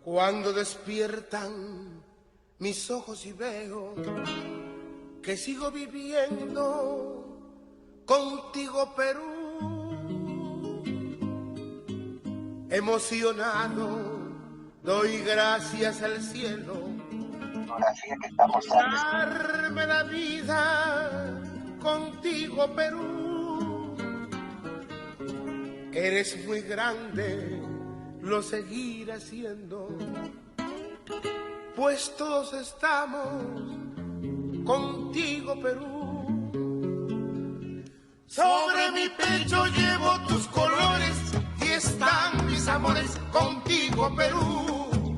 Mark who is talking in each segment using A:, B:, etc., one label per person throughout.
A: Cuando despiertan mis ojos y veo que sigo viviendo contigo, Perú, emocionado doy gracias al cielo por darme la vida contigo, Perú. Eres muy grande, lo seguiré haciendo, pues todos estamos contigo, Perú. Sobre mi pecho llevo tus colores y están mis amores contigo, Perú.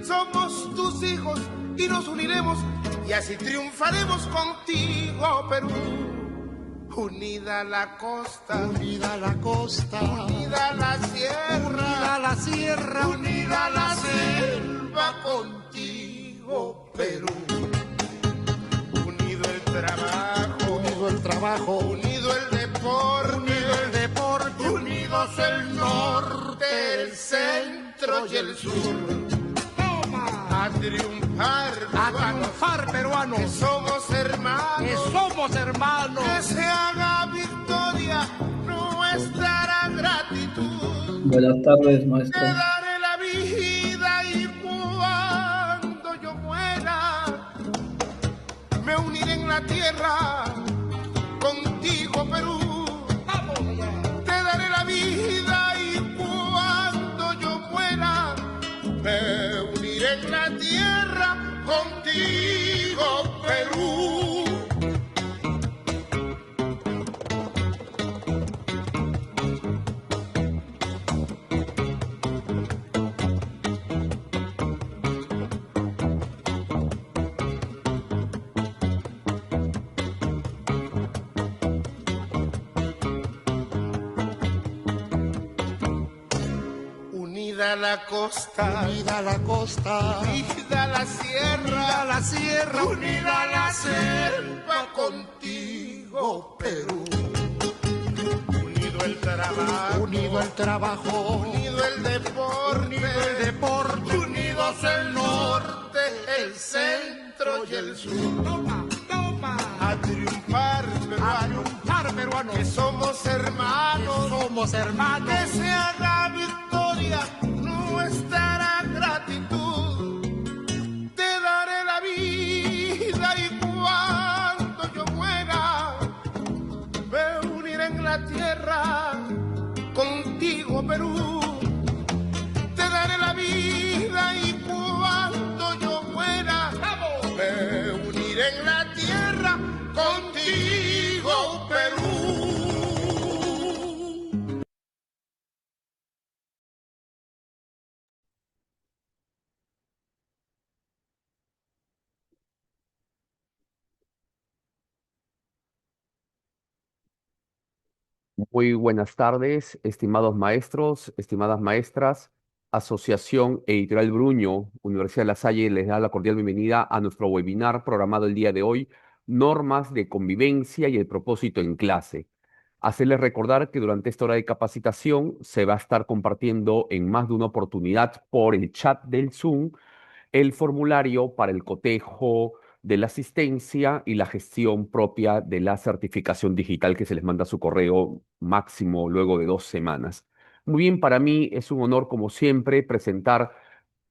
A: Somos tus hijos y nos uniremos y así triunfaremos contigo, Perú. Unida la costa,
B: unida la costa,
A: unida la sierra,
B: unida la sierra,
A: unida la selva contigo, Perú. Unido el trabajo,
B: unido el trabajo,
A: unido el deporte,
B: unido el deporte,
A: unidos el norte, el centro y el sur. A triunfar,
B: peruanos,
A: que somos hermanos,
B: que somos hermanos,
A: que se haga victoria nuestra gratitud.
C: Buenas tardes, maestro.
A: Te daré la vida y cuando yo muera, me uniré en la tierra contigo, Perú. Te daré la vida y cuando yo muera, me uniré en la tierra contigo, Perú. Unida la costa,
B: unida la costa,
A: unida la sierra,
B: unida la sierra,
A: unida la selva contigo, Perú. Unido el trabajo,
B: unido el trabajo,
A: unido el deporte,
B: unido el deporte,
A: unidos el norte, el centro y el sur.
B: Toma, toma.
A: A triunfar,
B: Peruanos,
A: que somos hermanos, que se haga victoria nuestra gratitud. Te daré la vida y cuando yo muera, me uniré en la tierra contigo, Perú. Te daré la vida y cuando yo muera, me uniré en la tierra contigo, Perú.
D: Muy buenas tardes, estimados maestros, estimadas maestras. Asociación Editorial Bruño, Universidad de La Salle, les da la cordial bienvenida a nuestro webinar programado el día de hoy, Normas de Convivencia y el Propósito en Clase. Hacerles recordar que durante esta hora de capacitación se va a estar compartiendo en más de una oportunidad por el chat del Zoom el formulario para el cotejo de la asistencia y la gestión propia de la certificación digital que se les manda a su correo máximo luego de 2 semanas. Muy bien, para mí es un honor, como siempre, presentar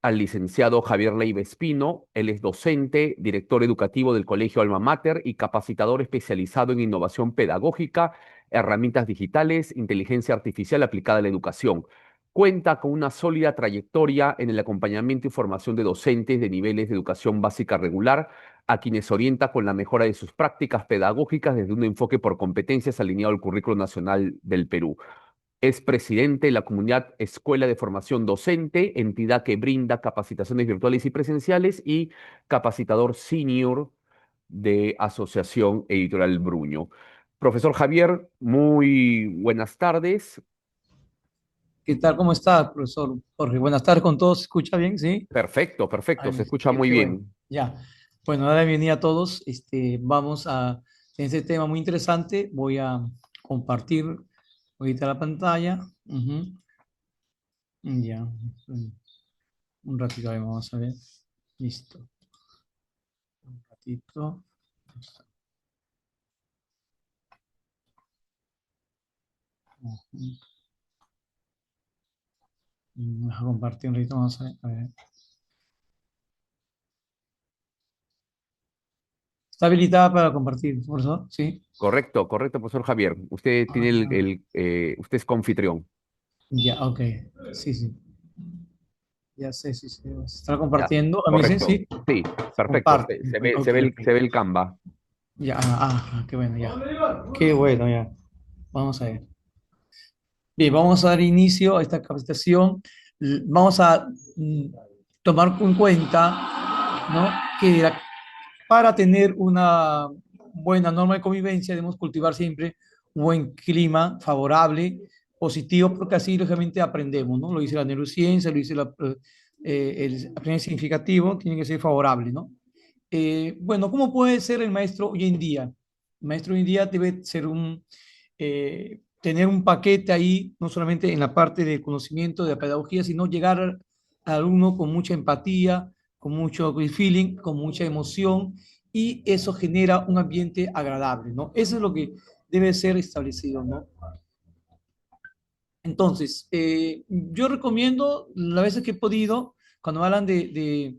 D: al licenciado Javier Leiva Espino. Él es docente, director educativo del Colegio Alma Mater y capacitador especializado en innovación pedagógica, herramientas digitales, inteligencia artificial aplicada a la educación. Cuenta con una sólida trayectoria en el acompañamiento y formación de docentes de niveles de educación básica regular, a quienes orienta con la mejora de sus prácticas pedagógicas desde un enfoque por competencias alineado al Currículo Nacional del Perú. Es presidente de la comunidad Escuela de Formación Docente, entidad que brinda capacitaciones virtuales y presenciales, y capacitador senior de Asociación Editorial Bruño. Profesor Javier, muy buenas tardes.
E: ¿Qué tal? ¿Cómo está, profesor Jorge? Buenas tardes con todos. ¿Se escucha bien? ¿Sí?
D: Perfecto, perfecto. Se escucha
E: Qué
D: muy
E: bueno.
D: bien.
E: Ya. Bueno, la bienvenida a todos. Vamos a, en este tema muy interesante, voy a compartir Ahorita la pantalla. Ujú. Ya. Un ratito, ahí vamos a ver. Listo. Un ratito. Ujú. Vamos a compartir un ratito, vamos a ver. A ver. ¿Está habilitada para compartir, por eso? Sí.
D: Correcto, correcto, profesor Javier. Usted
E: Ah,
D: tiene
E: ya.
D: usted es confitrión.
E: Ya, ok. Sí, sí. Ya sé, sí, sí. Se está
D: Ya,
E: compartiendo. ¿A mí dicen?
D: correcto.
E: Sí.
D: Sí,
E: Se
D: perfecto.
E: comparte.
D: Se ve,
E: Ok, ok.
D: se ve el Canva.
E: Ya, qué bueno, ya. Qué bueno, ya. Vamos a ver. Bien, vamos a dar inicio a esta capacitación. Vamos a tomar en cuenta, ¿no? que para tener una buena norma de convivencia debemos cultivar siempre un buen clima favorable, positivo, porque así lógicamente aprendemos, ¿no? Lo dice la neurociencia, lo dice el aprendizaje significativo, tiene que ser favorable, ¿no? Bueno, ¿cómo puede ser el maestro hoy en día? El maestro hoy en día debe ser tener un paquete ahí, no solamente en la parte de conocimiento, de la pedagogía, sino llegar al alumno con mucha empatía, con mucho feeling, con mucha emoción, y eso genera un ambiente agradable, ¿no? Eso es lo que debe ser establecido, ¿no? Entonces, yo recomiendo, las veces que he podido, cuando hablan de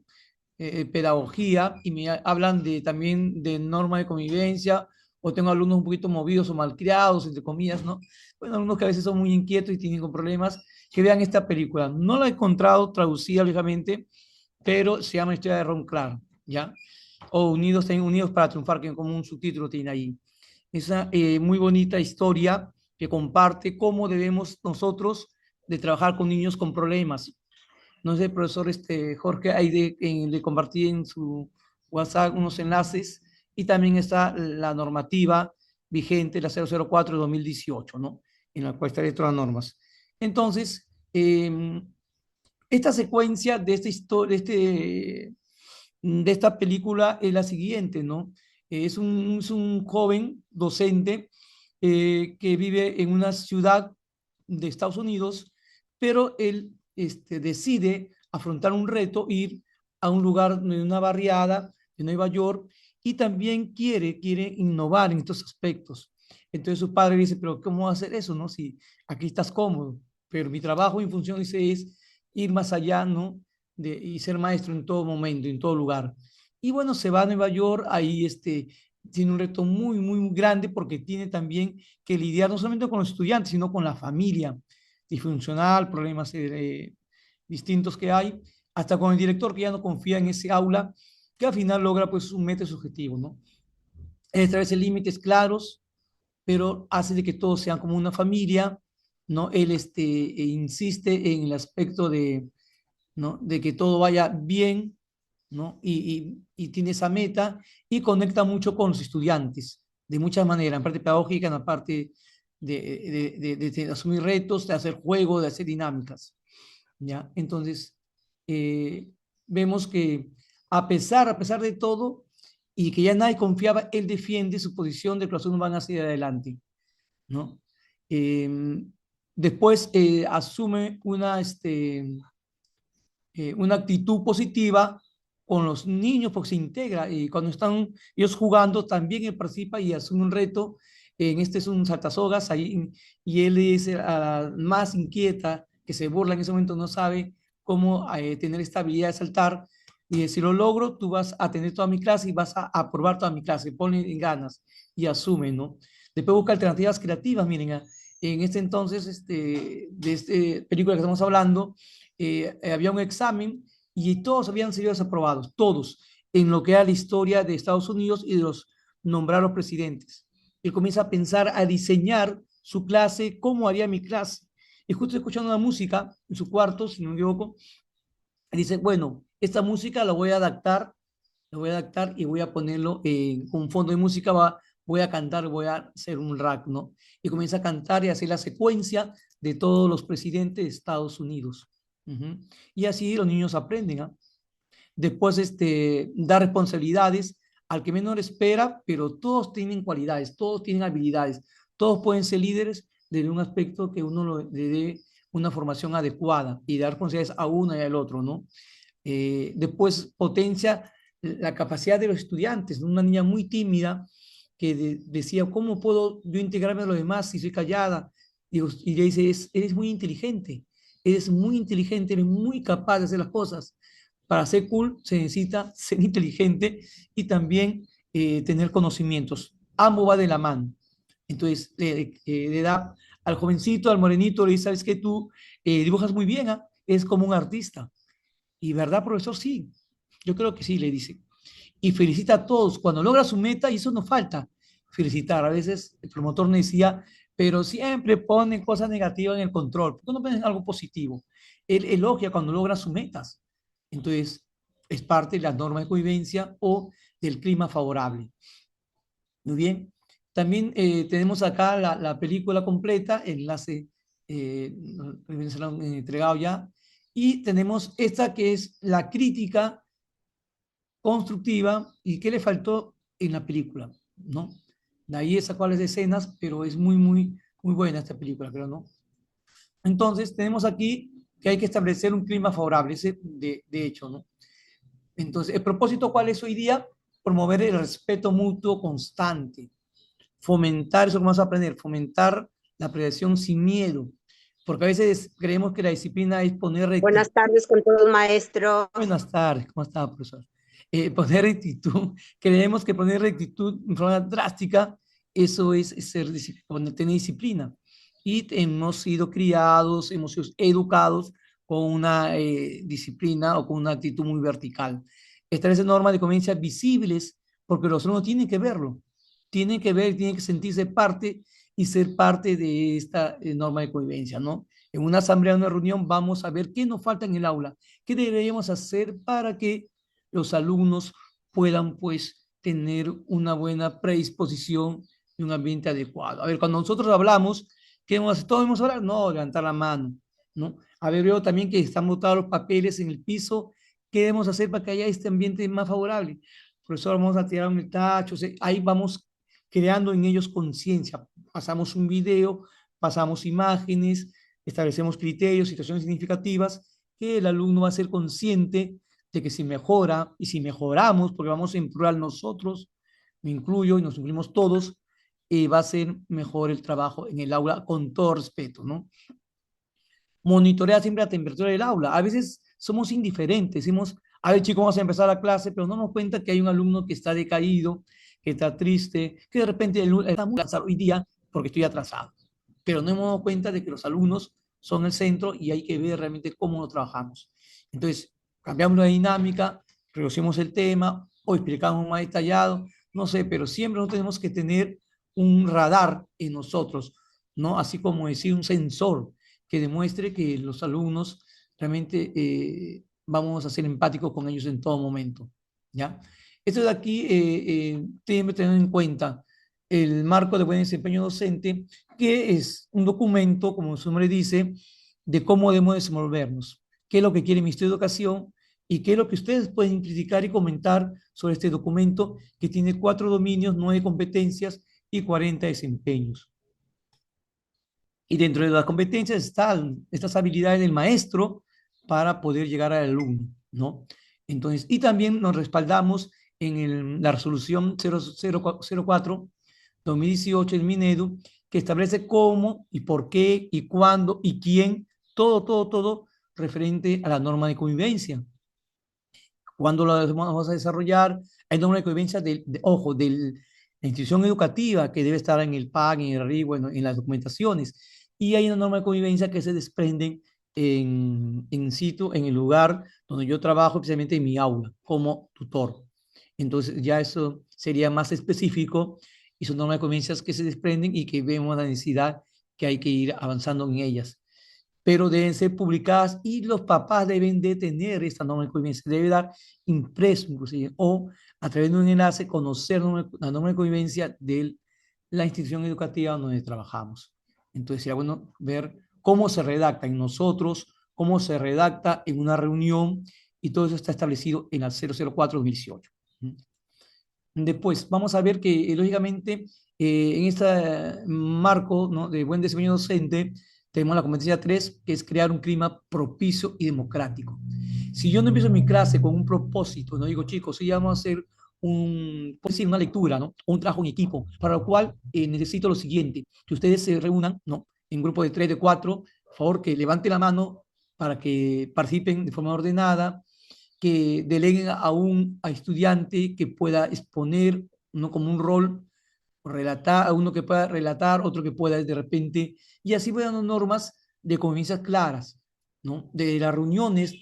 E: pedagogía y me hablan también de norma de convivencia, o tengo alumnos un poquito movidos o malcriados, entre comillas, ¿no? Bueno, alumnos que a veces son muy inquietos y tienen problemas, que vean esta película. No la he encontrado traducida, lógicamente, pero se llama Historia de Ron Clark, ¿ya? O Unidos para Triunfar, que como un subtítulo tiene ahí. Esa muy bonita historia que comparte cómo debemos nosotros de trabajar con niños con problemas. No sé, profesor Jorge, ahí le compartí en su WhatsApp unos enlaces, y también está la normativa vigente, la 004 de 2018, ¿no? En la cual están todas las normas. Entonces, esta secuencia de esta historia, de esta película es la siguiente, ¿no? Es un joven docente que vive en una ciudad de Estados Unidos, pero él decide afrontar un reto, ir a un lugar de una barriada de Nueva York, y también quiere innovar en estos aspectos. Entonces su padre dice, pero ¿cómo hacer eso, no? Si aquí estás cómodo, pero mi trabajo en función dice es ir más allá, ¿no? Y ser maestro en todo momento, en todo lugar. Y bueno, se va a Nueva York, ahí tiene un reto muy, muy grande, porque tiene también que lidiar no solamente con los estudiantes, sino con la familia disfuncional, problemas distintos que hay, hasta con el director que ya no confía en ese aula, que al final logra pues un meta subjetivo, ¿no? Establece límites claros, pero hace de que todos sean como una familia, ¿no? Él insiste en el aspecto ¿no? De que todo vaya bien, ¿no? Y tiene esa meta, y conecta mucho con los estudiantes, de muchas maneras, en parte pedagógica, en la parte de asumir retos, de hacer juegos, de hacer dinámicas, ¿ya? Entonces, eh, vemos que a pesar de todo, y que ya nadie confiaba, él defiende su posición de que los alumnos van a seguir adelante, ¿no? Eh, Después asume una actitud positiva con los niños, porque se integra, y cuando están ellos jugando también él participa y asume un reto. En este es un saltasogas ahí, y él es la más inquieta, que se burla en ese momento, no sabe cómo tener esta habilidad de saltar, y si lo logro, tú vas a tener toda mi clase y vas a aprobar toda mi clase, pone en ganas y asume, ¿no? Después busca alternativas creativas, miren, en este entonces, de esta película que estamos hablando, había un examen y todos habían sido desaprobados, todos, en lo que era la historia de Estados Unidos y de los nombrar los presidentes. Él comienza a pensar, a diseñar su clase, cómo haría mi clase. Y justo escuchando una música en su cuarto, si no me equivoco, dice, bueno, esta música la voy a adaptar y voy a ponerlo con un fondo de música, voy a cantar, voy a hacer un rap, ¿no? Y comienza a cantar y a hacer la secuencia de todos los presidentes de Estados Unidos. Ujú. Y así los niños aprenden, ¿ah? Después, da responsabilidades al que menos espera, pero todos tienen cualidades, todos tienen habilidades, todos pueden ser líderes desde un aspecto que uno le dé una formación adecuada y dar responsabilidades a uno y al otro, ¿no? Después potencia la capacidad de los estudiantes, ¿no? Una niña muy tímida que decía, ¿cómo puedo yo integrarme a los demás si soy callada? Y le dice, eres muy inteligente, eres muy capaz de hacer las cosas. Para ser cool se necesita ser inteligente y también tener conocimientos. Ambos va de la mano. Entonces le da al jovencito, al morenito, le dice, ¿sabes qué? Tú dibujas muy bien, ¿ah? Es como un artista. Y verdad, profesor, sí. Yo creo que sí, le dice. Y felicita a todos cuando logra su meta, y eso nos falta, felicitar. A veces el promotor me decía, pero siempre ponen cosas negativas en el control. ¿Por qué no ponen algo positivo? Él elogia cuando logra sus metas. Entonces, es parte de la norma de convivencia o del clima favorable. Muy bien. También tenemos acá la película completa, el enlace se lo han entregado ya. Y tenemos esta que es la crítica constructiva y qué le faltó en la película, ¿no? De ahí esa cuáles escenas, pero es muy buena esta película, creo, ¿no? Entonces, tenemos aquí que hay que establecer un clima favorable, ese de hecho, ¿no? Entonces, el propósito, ¿cuál es hoy día? Promover el respeto mutuo constante, fomentar, eso que vamos a aprender, fomentar la prevención sin miedo, porque a veces creemos que la disciplina es poner rectitud.
C: Buenas tardes con todos, maestro.
E: Buenas tardes, ¿cómo está, profesor? Poner rectitud, creemos que poner rectitud en forma drástica, eso es ser, tener disciplina. Y hemos sido criados, hemos sido educados con una disciplina o con una actitud muy vertical. Establece normas de convivencia visibles, porque los alumnos tienen que verlo, tienen que ver, tienen que sentirse parte y ser parte de esta norma de convivencia, ¿no? En una asamblea, en una reunión, vamos a ver qué nos falta en el aula, qué deberíamos hacer para que los alumnos puedan, pues, tener una buena predisposición y un ambiente adecuado. A ver, cuando nosotros hablamos, ¿qué debemos hacer? ¿Todos debemos hablar? No, levantar la mano, ¿no? A ver, veo también que están botados los papeles en el piso. ¿Qué debemos hacer para que haya este ambiente más favorable? Profesor, vamos a tirar un tacho. O sea, ahí vamos creando en ellos conciencia. Pasamos un video, pasamos imágenes, establecemos criterios, situaciones significativas, que el alumno va a ser consciente de que si mejora y si mejoramos, porque vamos en plural nosotros, me incluyo y nos incluimos todos, va a ser mejor el trabajo en el aula con todo respeto, ¿no? Monitorea siempre la temperatura del aula. A veces somos indiferentes, decimos, a ver chicos, vamos a empezar la clase, pero no nos cuenta que hay un alumno que está decaído, que está triste, que de repente está muy cansado hoy día porque estoy atrasado. Pero no hemos dado cuenta de que los alumnos son el centro y hay que ver realmente cómo lo trabajamos. Entonces, cambiamos la dinámica, reducimos el tema o explicamos más detallado, no sé, pero siempre no tenemos que tener un radar en nosotros, ¿no? Así como decir un sensor que demuestre que los alumnos realmente vamos a ser empáticos con ellos en todo momento, ¿ya? Esto de aquí tiene que tener en cuenta el marco de buen desempeño docente, que es un documento, como su nombre dice, de cómo debemos desenvolvernos, qué es lo que quiere el Ministerio de Educación y qué es lo que ustedes pueden criticar y comentar sobre este documento que tiene 4 dominios, 9 competencias y 40 desempeños. Y dentro de las competencias están estas habilidades del maestro para poder llegar al alumno, ¿no? Entonces, y también nos respaldamos en la resolución 0004-2018 del Minedu, que establece cómo y por qué y cuándo y quién, todo referente a la norma de convivencia. ¿Cuándo la vamos a desarrollar? Hay norma de convivencia, ojo, de la institución educativa que debe estar en el PAC, en el RI, bueno, en las documentaciones. Y hay una norma de convivencia que se desprenden en situ, en el lugar donde yo trabajo, especialmente en mi aula, como tutor. Entonces ya eso sería más específico y son normas de convivencias que se desprenden y que vemos la necesidad que hay que ir avanzando en ellas. Pero deben ser publicadas y los papás deben de tener esta norma de convivencia. Debe dar impreso, inclusive, o a través de un enlace conocer la norma de convivencia de la institución educativa donde trabajamos. Entonces sería bueno ver cómo se redacta en nosotros, cómo se redacta en una reunión, y todo eso está establecido en la 004-2018. Después, vamos a ver que, lógicamente, En este marco, ¿no?, de buen desempeño docente, tenemos la competencia 3, que es crear un clima propicio y democrático. Si yo no empiezo mi clase con un propósito, no digo, chicos, sí, vamos a hacer pues sí, una lectura, ¿no?, o un trabajo en equipo, para lo cual necesito lo siguiente, que ustedes se reúnan, ¿no?, en grupo de 3, de 4, por favor, que levanten la mano para que participen de forma ordenada, que deleguen a estudiante que pueda exponer, no como un rol, relatar, a uno que pueda relatar, otro que pueda de repente, y así voy dando normas de convivencia claras, ¿no? De las reuniones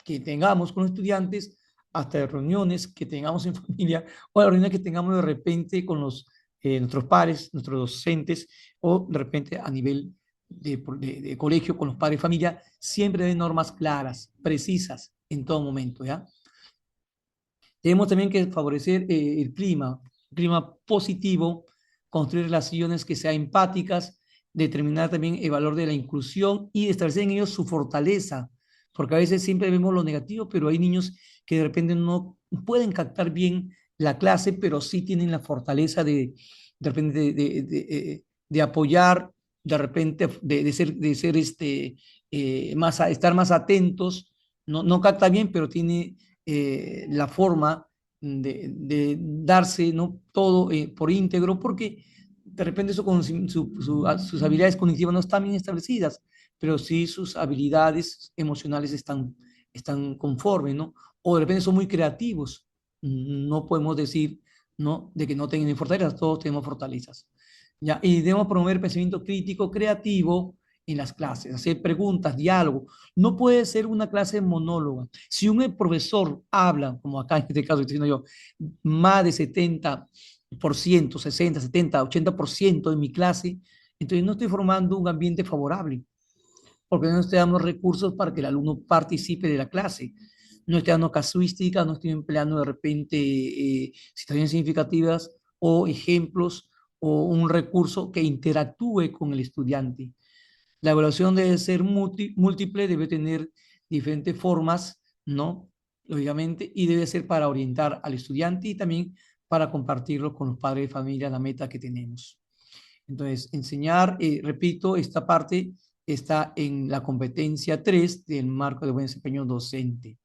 E: que tengamos con los estudiantes hasta las reuniones que tengamos en familia o las reuniones que tengamos de repente con nuestros pares, nuestros docentes o de repente a nivel de colegio con los padres de familia, siempre de normas claras, precisas en todo momento, ¿ya? Tenemos también que favorecer el clima positivo, construir relaciones que sean empáticas, determinar también el valor de la inclusión y establecer en ellos su fortaleza, porque a veces siempre vemos lo negativo, pero hay niños que de repente no pueden captar bien la clase, pero sí tienen la fortaleza de repente de apoyar, de repente de ser estar más atentos, no capta bien, pero tiene la forma de darse, ¿no?, todo por íntegro, porque de repente sus habilidades cognitivas no están bien establecidas, pero sí sus habilidades emocionales están conformes, ¿no? O de repente son muy creativos. No podemos decir, ¿no?, de que no tengan fortalezas, todos tenemos fortalezas. ¿Ya? Y debemos promover pensamiento crítico, creativo en las clases, hacer preguntas, diálogo. No puede ser una clase monóloga. Si un profesor habla, como acá en este caso estoy diciendo yo, más de 70%, 60, 70, 80% de mi clase, entonces no estoy formando un ambiente favorable, porque no estoy dando recursos para que el alumno participe de la clase. No estoy dando casuística, no estoy empleando de repente situaciones significativas o ejemplos o un recurso que interactúe con el estudiante. La evaluación debe ser múltiple, debe tener diferentes formas, ¿no? Lógicamente, y debe ser para orientar al estudiante y también para compartirlo con los padres de familia, la meta que tenemos. Entonces, enseñar, repito, esta parte está en la competencia 3 del marco de buen desempeño docente,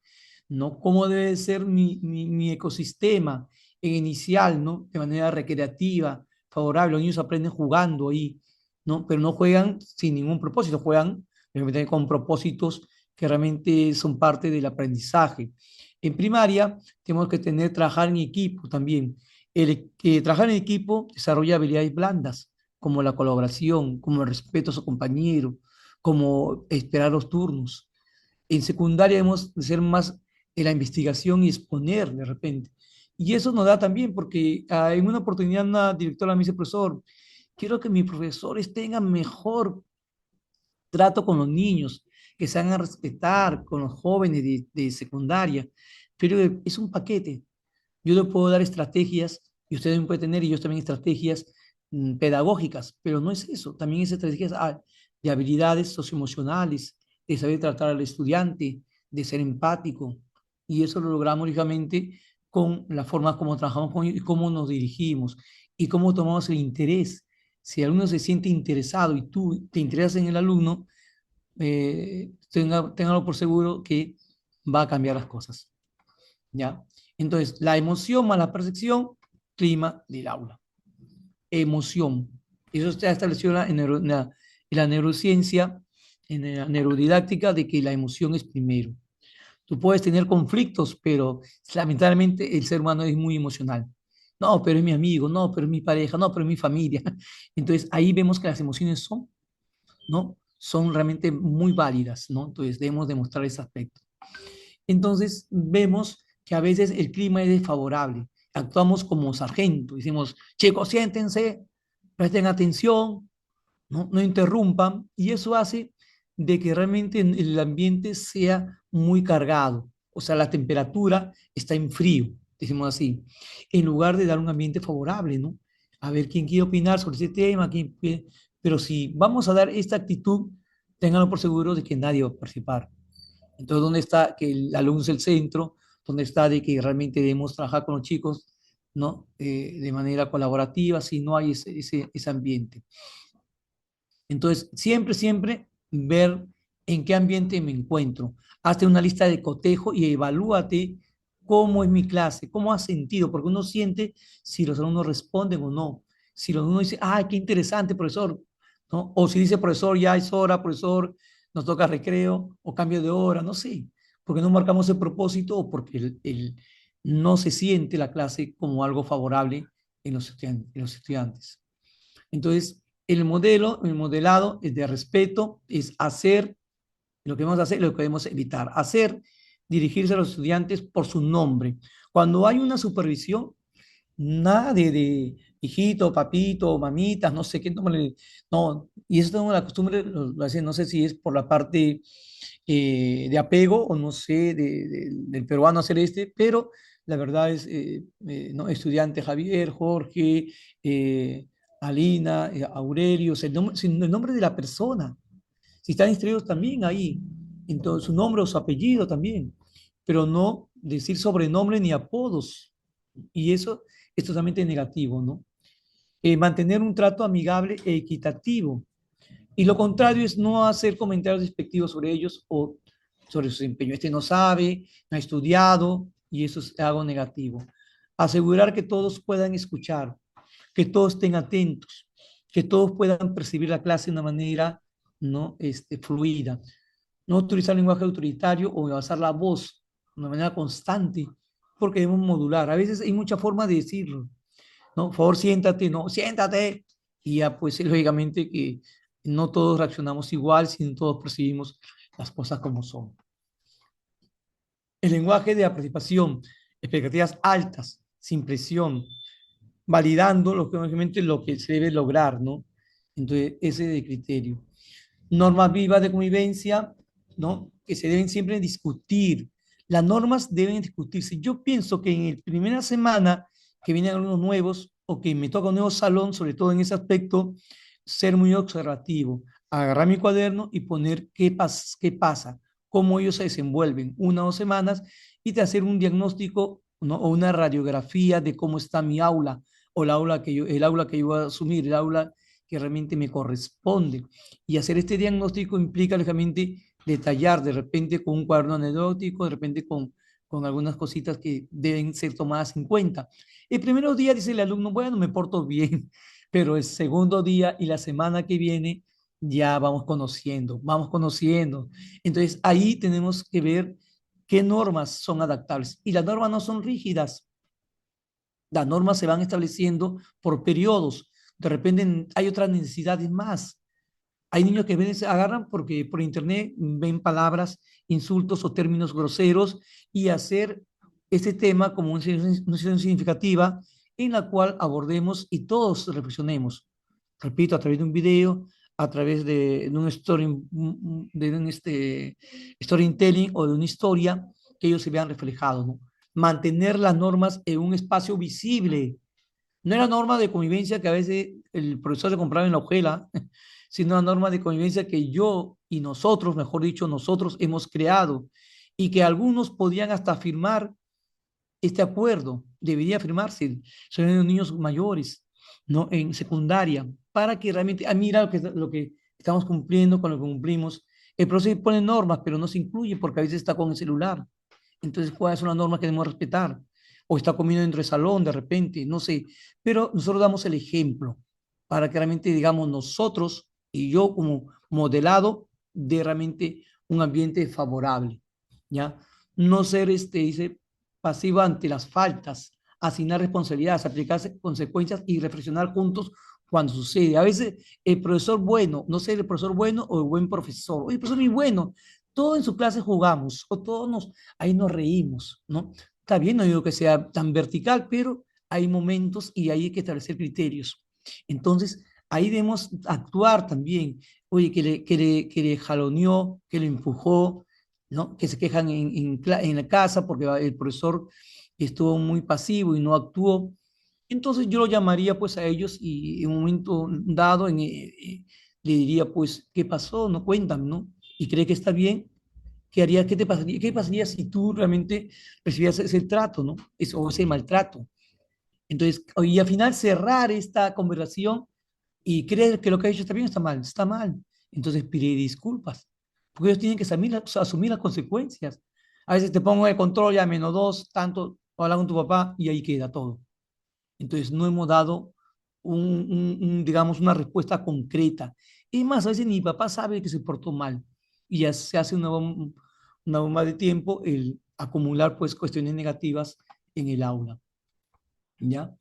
E: ¿no? ¿Cómo debe ser mi ecosistema en inicial, ¿no? De manera recreativa, favorable. Los niños aprenden jugando ahí, ¿no? Pero no juegan sin ningún propósito, juegan con propósitos que realmente son parte del aprendizaje. En primaria tenemos que trabajar en equipo también. Trabajar en equipo desarrolla habilidades blandas, como la colaboración, como el respeto a su compañero, como esperar los turnos. En secundaria debemos ser más en la investigación y exponer de repente. Y eso nos da también, porque en una oportunidad una directora me dice, profesor, quiero que mis profesores tengan mejor trato con los niños, que se hagan a respetar con los jóvenes de secundaria, pero es un paquete. Yo le puedo dar estrategias, y usted también puede tener, y yo también estrategias pedagógicas, pero no es eso, también es estrategias de habilidades socioemocionales, de saber tratar al estudiante, de ser empático, y eso lo logramos, lógicamente, con la forma como trabajamos con ellos y cómo nos dirigimos y cómo tomamos el interés. Si el alumno se siente interesado y tú te interesas en el alumno, téngalo por seguro que va a cambiar las cosas. ¿Ya? Entonces, la emoción más la percepción, clima del aula. Emoción. Eso está establecido en la neurociencia, en la neurodidáctica, de que la emoción es primero. Tú puedes tener conflictos, pero lamentablemente el ser humano es muy emocional. No, pero es mi amigo, no, pero es mi pareja, no, pero es mi familia. Entonces ahí vemos que las emociones ¿no? Son realmente muy válidas, ¿no? Entonces debemos demostrar ese aspecto. Entonces vemos que a veces el clima es desfavorable. Actuamos como sargento, decimos, chicos, siéntense, presten atención, no interrumpan, y eso hace de que realmente el ambiente sea muy cargado, o sea, la temperatura está en frío, decimos así, en lugar de dar un ambiente favorable, ¿no? A ver quién quiere opinar sobre ese tema, pero si vamos a dar esta actitud, ténganlo por seguro de que nadie va a participar. Entonces, ¿dónde está que el alumno es el centro? ¿Dónde está de que realmente debemos trabajar con los chicos ¿no? De manera colaborativa si no hay ese ambiente. Entonces, siempre, siempre ver en qué ambiente me encuentro. Hazte una lista de cotejo y evalúate cómo es mi clase, cómo has sentido, porque uno siente si los alumnos responden o no. Si los alumnos dicen, ay, qué interesante, profesor, ¿no? O si dice, profesor, ya es hora, profesor, nos toca recreo o cambio de hora, no sé, porque no marcamos el propósito o porque no se siente la clase como algo favorable en los estudiantes. Entonces, el modelado es de respeto, es hacer lo que debemos hacer, lo que debemos evitar. Hacer, dirigirse a los estudiantes por su nombre. Cuando hay una supervisión, nada de hijito, papito, mamitas, no sé qué nombre. No, y eso tengo la costumbre, no sé si es por la parte de apego o no sé, del peruano hacer pero la verdad es, no, estudiante Javier, Jorge, Alina, Aurelio, el nombre de la persona. Si están inscritos también ahí, entonces su nombre o su apellido también, pero no decir sobrenombre ni apodos. Y eso es totalmente negativo, ¿no? Mantener un trato amigable e equitativo. Y lo contrario es no hacer comentarios despectivos sobre ellos o sobre su desempeño. Este no sabe, no ha estudiado, y eso es algo negativo. Asegurar que todos puedan escuchar, que todos estén atentos, que todos puedan percibir la clase de una manera, ¿no? Fluida. No utilizar lenguaje autoritario o alzar la voz de una manera constante, porque debemos modular. A veces hay mucha forma de decirlo, ¿no? Por favor, siéntate, no, siéntate. Y ya, pues, lógicamente que no todos reaccionamos igual, sino todos percibimos las cosas como son. El lenguaje de la participación, expectativas altas, sin presión, validando lógicamente lo que se debe lograr, ¿no? Entonces, ese es el criterio. Normas vivas de convivencia, ¿no? Que se deben siempre discutir. Las normas deben discutirse. Yo pienso que en la primera semana que vienen algunos nuevos o que me toca un nuevo salón, sobre todo en ese aspecto, ser muy observativo, agarrar mi cuaderno y poner qué pasa, cómo ellos se desenvuelven 1 o 2 semanas y de hacer un diagnóstico, ¿no? O una radiografía de cómo está mi aula o el aula que yo voy a asumir, el aula que realmente me corresponde. Y hacer este diagnóstico implica, lógicamente, detallar de repente con un cuaderno anecdótico, de repente con algunas cositas que deben ser tomadas en cuenta. El primer día dice el alumno, bueno, me porto bien, pero el segundo día y la semana que viene ya vamos conociendo, vamos conociendo. Entonces ahí tenemos que ver qué normas son adaptables. Y las normas no son rígidas. Las normas se van estableciendo por periodos. De repente hay otras necesidades más. Hay niños que ven, se agarran porque por internet ven palabras, insultos o términos groseros y hacer este tema como una sesión significativa en la cual abordemos y todos reflexionemos. Repito, a través de un video, a través de un storytelling o de una historia que ellos se vean reflejados, ¿no? Mantener las normas en un espacio visible. No era norma de convivencia que a veces el profesor le compraba en la hojuela, sino una norma de convivencia que yo y nosotros, mejor dicho, nosotros hemos creado y que algunos podían hasta firmar este acuerdo, debería firmarse, son los niños mayores, ¿no? En secundaria, para que realmente, mira lo que estamos cumpliendo con lo que cumplimos. El profesor pone normas, pero no se incluye porque a veces está con el celular. Entonces, ¿cuáles son las normas que debemos respetar? O está comiendo dentro del salón de repente, no sé. Pero nosotros damos el ejemplo para que realmente, digamos, nosotros y yo como modelado de realmente un ambiente favorable, ¿ya? No ser, dice, pasivo ante las faltas, asignar responsabilidades, aplicar consecuencias y reflexionar juntos cuando sucede. A veces el profesor bueno, no sé, el profesor bueno o el buen profesor, oye, el profesor muy bueno, todos en su clase jugamos o ahí nos reímos, ¿no? Está bien, no digo que sea tan vertical, pero hay momentos y ahí hay que establecer criterios. Entonces, ahí debemos actuar también. Oye, que le jaloneó, que le empujó, ¿no? Que se quejan en la casa porque el profesor estuvo muy pasivo y no actuó. Entonces yo lo llamaría pues a ellos y en un momento dado le diría pues, ¿qué pasó? No cuentan, ¿no? ¿Y cree que está bien? ¿Qué pasaría si tú realmente recibías ese trato, ¿no? O ese maltrato? Entonces, y al final cerrar esta conversación y creer que lo que ha hecho está bien, está mal, está mal. Entonces pide disculpas, porque ellos tienen que asumir las consecuencias. A veces te pongo el control ya -2, tanto, o hablar con tu papá y ahí queda todo. Entonces no hemos dado digamos, una respuesta concreta. Y más, a veces ni papá sabe que se portó mal y ya se hace una bomba de tiempo el acumular pues cuestiones negativas en el aula. ¿Ya?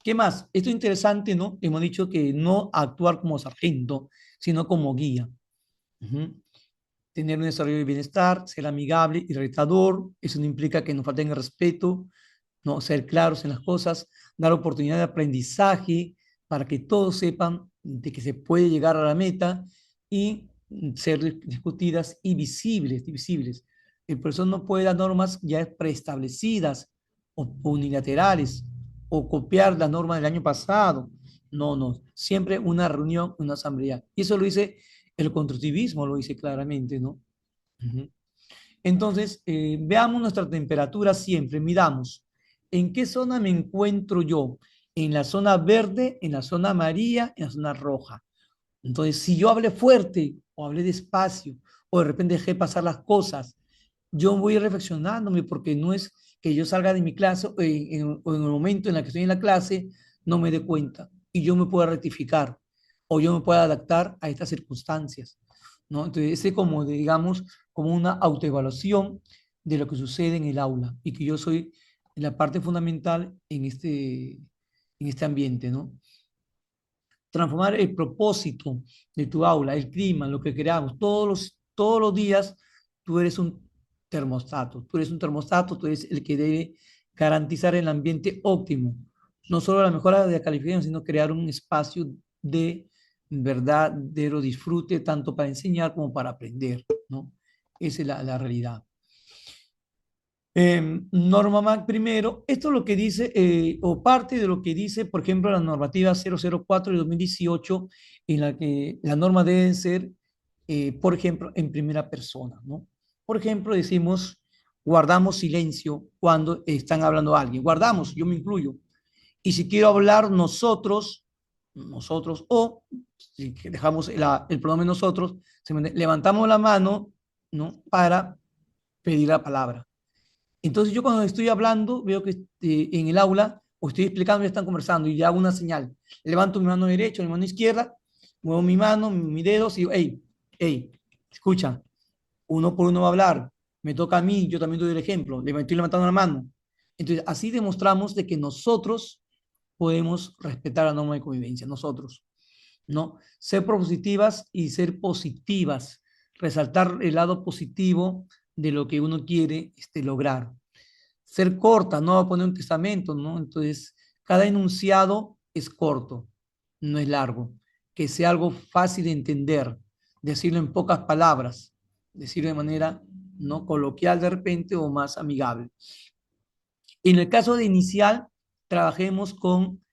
E: ¿Qué más? Esto es interesante, ¿no? Hemos dicho que no actuar como sargento, sino como guía. Ujú. Tener un desarrollo de bienestar, ser amigable y retador, eso no implica que nos falten el respeto, ¿no? Ser claros en las cosas, dar oportunidad de aprendizaje para que todos sepan de que se puede llegar a la meta y ser discutidas y visibles, visibles. El profesor no puede dar normas ya preestablecidas o unilaterales o copiar la norma del año pasado. No, no. Siempre una reunión, una asamblea. Y eso lo dice el constructivismo, lo dice claramente, ¿no? Ujú. Entonces, veamos nuestra temperatura siempre, midamos. ¿En qué zona me encuentro yo? ¿En la zona verde, en la zona amarilla, en la zona roja? Entonces, si yo hablé fuerte o hablé despacio o de repente dejé pasar las cosas, yo voy reflexionándome porque no es que yo salga de mi clase o en el momento en el que estoy en la clase no me dé cuenta y yo me pueda rectificar o yo me pueda adaptar a estas circunstancias, ¿no? Entonces, ese como, digamos, como una autoevaluación de lo que sucede en el aula y que yo soy la parte fundamental en este ambiente, ¿no? Transformar el propósito de tu aula, el clima, lo que creamos. Todos los días tú eres un termostato, tú eres un termostato, tú eres el que debe garantizar el ambiente óptimo. No solo la mejora de la calificación, sino crear un espacio de verdadero disfrute, tanto para enseñar como para aprender, ¿no? Esa es la realidad. Norma MAC primero, esto es lo que dice, o parte de lo que dice, por ejemplo, la normativa 004 de 2018, en la que la norma debe ser, por ejemplo, en primera persona, ¿no? Por ejemplo, decimos, guardamos silencio cuando están hablando alguien, guardamos, yo me incluyo. Y si quiero hablar nosotros, o si dejamos el pronombre nosotros, levantamos la mano, ¿no? Para pedir la palabra. Entonces yo cuando estoy hablando, veo que en el aula, o estoy explicando, ya están conversando y ya hago una señal. Levanto mi mano derecha, mi mano izquierda, muevo mi mano, mis dedos y digo, hey, hey, escucha, uno por uno va a hablar, me toca a mí, yo también doy el ejemplo, le estoy levantando la mano. Entonces así demostramos de que nosotros podemos respetar la norma de convivencia, nosotros, ¿no? Ser propositivas y ser positivas, resaltar el lado positivo de lo que uno quiere lograr. Ser corta, no va a poner un testamento, ¿no? Entonces, cada enunciado es corto, no es largo. Que sea algo fácil de entender, decirlo en pocas palabras, decirlo de manera no coloquial de repente o más amigable. En el caso de inicial, trabajemos con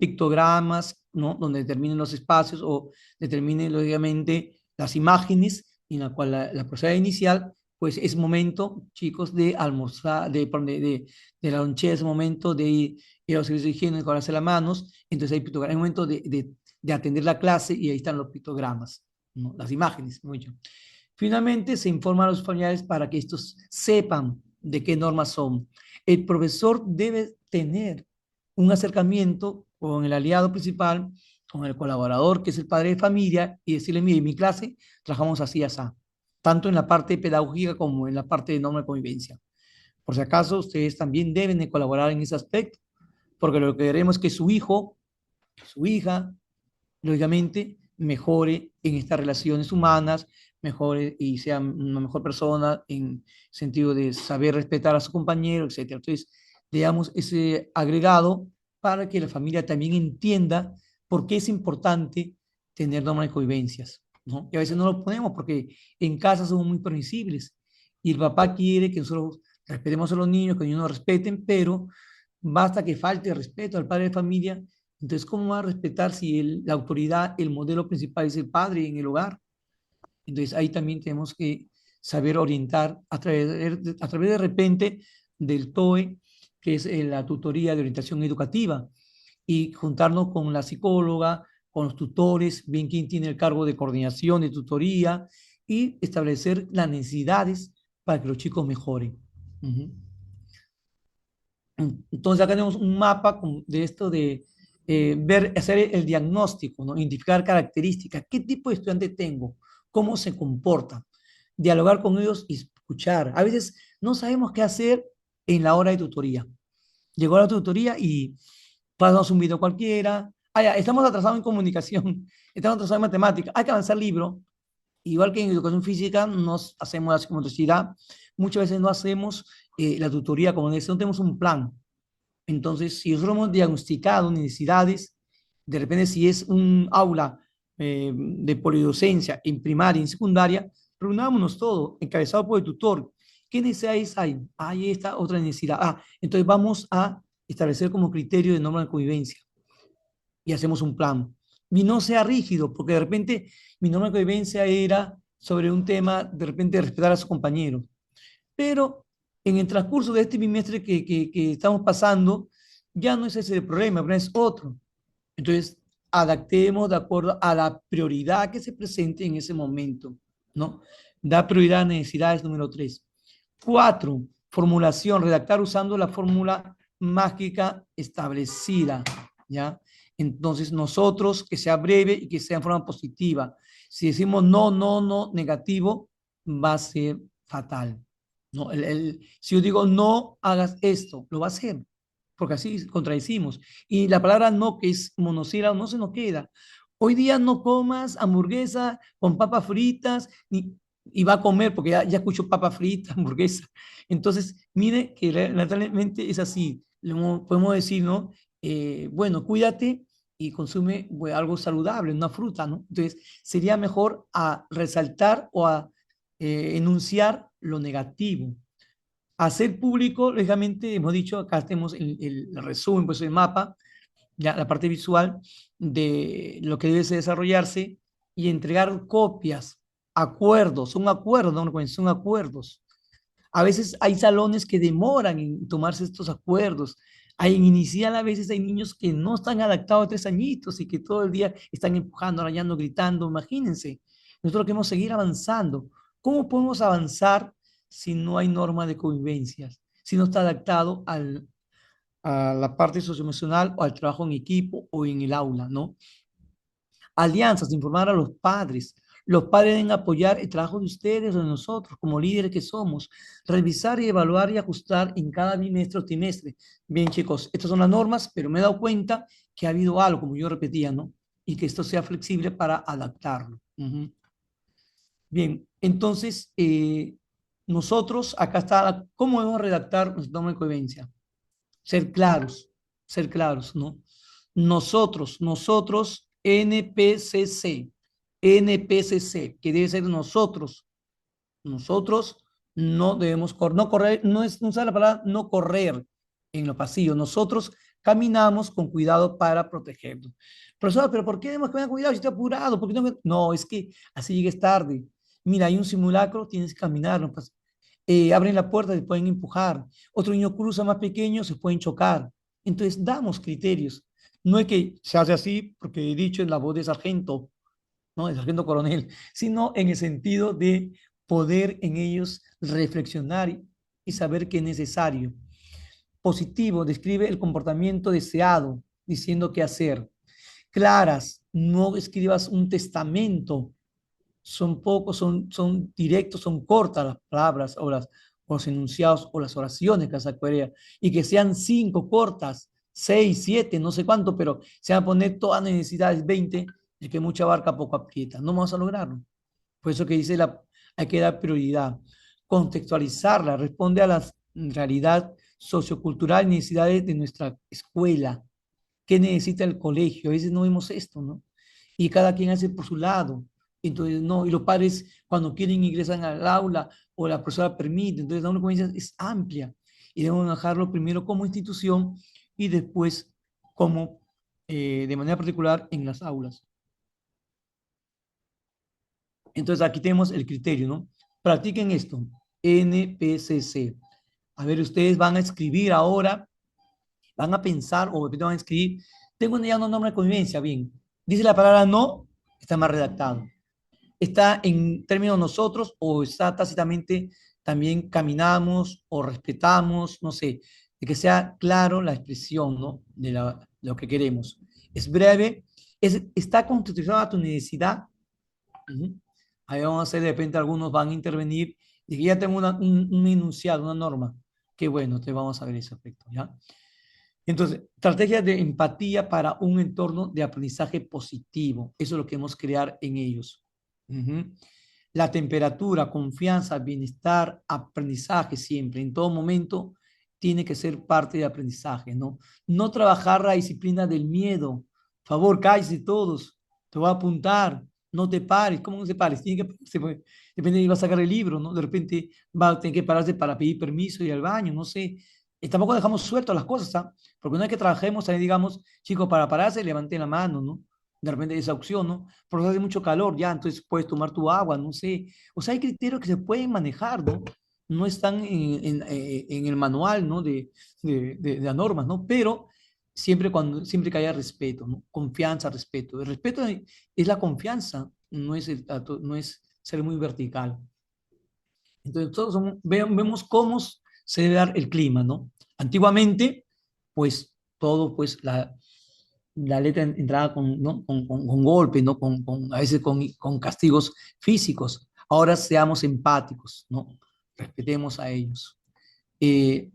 E: pictogramas, ¿no? Donde determinen los espacios o determinen, lógicamente, las imágenes en la cual la profesora inicial, pues es momento, chicos, de almorzar, de la lonchera, es momento de ir a los servicios de higiene, enjuagarse las manos, entonces hay pictogramas, es momento de atender la clase y ahí están los pictogramas, ¿no? Las imágenes, mucho. Finalmente, se informa a los familiares para que estos sepan de qué normas son. El profesor debe tener un acercamiento con el aliado principal, con el colaborador, que es el padre de familia, y decirle, mire, en mi clase trabajamos así, así, tanto en la parte pedagógica como en la parte de norma de convivencia. Por si acaso, ustedes también deben de colaborar en ese aspecto, porque lo que queremos es que su hijo, su hija, lógicamente, mejore en estas relaciones humanas, mejore y sea una mejor persona en sentido de saber respetar a su compañero, etcétera. Entonces, le damos ese agregado para que la familia también entienda por qué es importante tener normas de convivencias, ¿no? Y a veces no lo ponemos porque en casa somos muy permisibles y el papá quiere que nosotros respetemos a los niños, que ellos nos respeten, pero basta que falte respeto al padre de familia. Entonces, ¿cómo va a respetar si la autoridad, el modelo principal es el padre en el hogar? Entonces, ahí también tenemos que saber orientar a través de repente del TOE que es la tutoría de orientación educativa, y juntarnos con la psicóloga, con los tutores, bien quién tiene el cargo de coordinación de tutoría, y establecer las necesidades para que los chicos mejoren. Ujú. Entonces acá tenemos un mapa de esto de ver, hacer el diagnóstico, ¿no? Identificar características, qué tipo de estudiante tengo, cómo se comporta, dialogar con ellos y escuchar. A veces no sabemos qué hacer en la hora de tutoría. Llegó la tutoría y pasamos un video cualquiera. Ah, ya, estamos atrasados en comunicación, estamos atrasados en matemática, hay que avanzar libro. Igual que en educación física, nos hacemos la psicomotricidad, muchas veces no hacemos la tutoría como dice, no tenemos un plan. Entonces, si nosotros hemos diagnosticado necesidades, de repente si es un aula de polidocencia en primaria y en secundaria, reunámonos todos, encabezado por el tutor. ¿Qué necesidades hay? Hay esta otra necesidad. Entonces vamos a establecer como criterio de norma de convivencia y hacemos un plan. Y no sea rígido, porque de repente mi norma de convivencia era sobre un tema, de repente, de respetar a sus compañeros. Pero en el transcurso de este bimestre que estamos pasando, ya no es ese el problema es otro. Entonces, adaptemos de acuerdo a la prioridad que se presente en ese momento, ¿no? Da prioridad a necesidades número 3. 4, formulación, redactar usando la fórmula mágica establecida, ¿ya? Entonces, nosotros, que sea breve y que sea en forma positiva. Si decimos no, no, no, negativo, va a ser fatal. No, si yo digo no hagas esto, lo va a hacer, porque así contradecimos. Y la palabra no, que es monosílabo, no se nos queda. Hoy día no comas hamburguesa con papas fritas, y va a comer, porque ya escuchó papas fritas, hamburguesa. Entonces, mire que lamentablemente es así. Podemos decir, ¿no? Bueno, cuídate y consume algo saludable, una fruta, ¿no? Entonces, sería mejor a resaltar o a enunciar lo negativo. Hacer público, lógicamente, hemos dicho, acá tenemos el resumen, pues el mapa, ya, la parte visual de lo que debe desarrollarse y entregar copias, acuerdos, son acuerdos, no, son acuerdos. A veces hay salones que demoran en tomarse estos acuerdos. Hay en inicial a veces hay niños que no están adaptados a 3 añitos y que todo el día están empujando, rayando, gritando. Imagínense, nosotros queremos seguir avanzando. ¿Cómo podemos avanzar si no hay norma de convivencias? Si no está adaptado a la parte socioemocional o al trabajo en equipo o en el aula, ¿no? Alianzas, informar a los padres. Los padres deben apoyar el trabajo de ustedes o de nosotros como líderes que somos. Revisar y evaluar y ajustar en cada bimestre o trimestre. Bien, chicos, estas son las normas, pero me he dado cuenta que ha habido algo, como yo repetía, ¿no? Y que esto sea flexible para adaptarlo. Bien, entonces, nosotros, acá está, ¿cómo debemos redactar nuestra norma de convivencia? Ser claros, ¿no? Nosotros, NPCC, que debe ser nosotros no debemos no correr, no es no usar la palabra no correr en lo pasillo, nosotros caminamos con cuidado para protegernos. Profesor, pero ¿por qué debemos caminar con cuidado si estoy apurado? ¿Por qué no? No, es que así llegues tarde. Mira, hay un simulacro, tienes que caminar, no pasa. Abren la puerta, se pueden empujar. Otro niño cruza más pequeño, se pueden chocar. Entonces, damos criterios. No es que se hace así porque he dicho en la voz de sargento, ¿no? De sargento coronel, sino en el sentido de poder en ellos reflexionar y saber qué es necesario. Positivo, describe el comportamiento deseado, diciendo qué hacer. Claras, no escribas un testamento, son pocos, son directos, son cortas las palabras o los enunciados o las oraciones que se Corea, y que sean 5 cortas, 6, 7, no sé cuánto, pero se van a poner todas las necesidades 20, y que mucha barca poco aprieta. No vamos a lograrlo. Por eso que dice hay que dar prioridad. Contextualizarla, responde a la realidad sociocultural y necesidades de nuestra escuela. ¿Qué necesita el colegio? A veces no vemos esto, ¿no? Y cada quien hace por su lado. Entonces, no, y los padres cuando quieren ingresan al aula o la profesora permite. Entonces, la convivencia es amplia y debemos dejarlo primero como institución y después como de manera particular en las aulas. Entonces, aquí tenemos el criterio, ¿no? Practiquen esto, NPCC. A ver, ustedes van a escribir ahora van a pensar o de repente van a escribir, tengo ya una norma de convivencia, bien, dice la palabra no, está mal redactado. Está en términos nosotros o está tácitamente también caminamos o respetamos, no sé, de que sea claro la expresión, ¿no? De lo que queremos. Es breve, está constitucional a tu necesidad. Ujú. Ahí vamos a hacer, de repente algunos van a intervenir y que ya tengo un enunciado, una norma. Qué bueno, te vamos a ver ese aspecto, ¿ya? Entonces, estrategias de empatía para un entorno de aprendizaje positivo. Eso es lo que queremos crear en ellos. Ujú. La temperatura, confianza, bienestar, aprendizaje siempre, en todo momento, tiene que ser parte de aprendizaje, ¿no? No trabajar la disciplina del miedo. Favor, cállense todos, te voy a apuntar, no te pares. ¿Cómo no se pares? Tiene que, depende de va a sacar el libro, ¿no? De repente va a tener que pararse para pedir permiso y ir al baño, no sé. Y tampoco dejamos sueltas las cosas, ¿ah? Porque una vez que trabajemos, ahí digamos, chicos, para pararse, levanten la mano, ¿no? De repente esa opción, ¿no? Porque hace mucho calor, ya, entonces puedes tomar tu agua, no sé. O sea, hay criterios que se pueden manejar, ¿no? No están en el manual, ¿no? De las normas, ¿no? Pero siempre que haya respeto, ¿no? Confianza, respeto. El respeto es la confianza, no es ser muy vertical. Entonces, todos vemos cómo se debe dar el clima, ¿no? Antiguamente, pues, todo, pues, la letra entraba con, ¿no? con golpes, ¿no? A veces con castigos físicos. Ahora seamos empáticos, ¿no? Respetemos a ellos. Eh,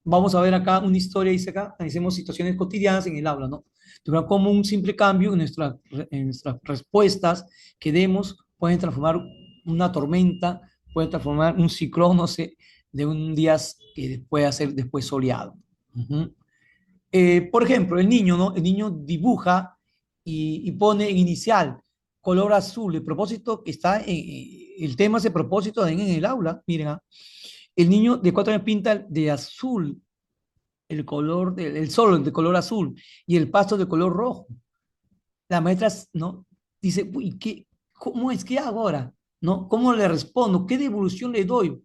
E: Vamos a ver acá una historia, dice acá, analicemos situaciones cotidianas en el aula, ¿no? Entonces, como un simple cambio en nuestras respuestas que demos pueden transformar una tormenta, pueden transformar un ciclón, no sé, de un día que pueda ser después soleado. Ujú. Por ejemplo, el niño, ¿no? El niño dibuja y pone en inicial color azul. El propósito que está el tema es el propósito en el aula. Miren, ¿ah? El niño de 4 años pinta de azul el color del sol de color azul y el pasto de color rojo. La maestra, ¿no? Dice, uy, ¿cómo es que hago ahora? ¿No? ¿Cómo le respondo? ¿Qué devolución le doy?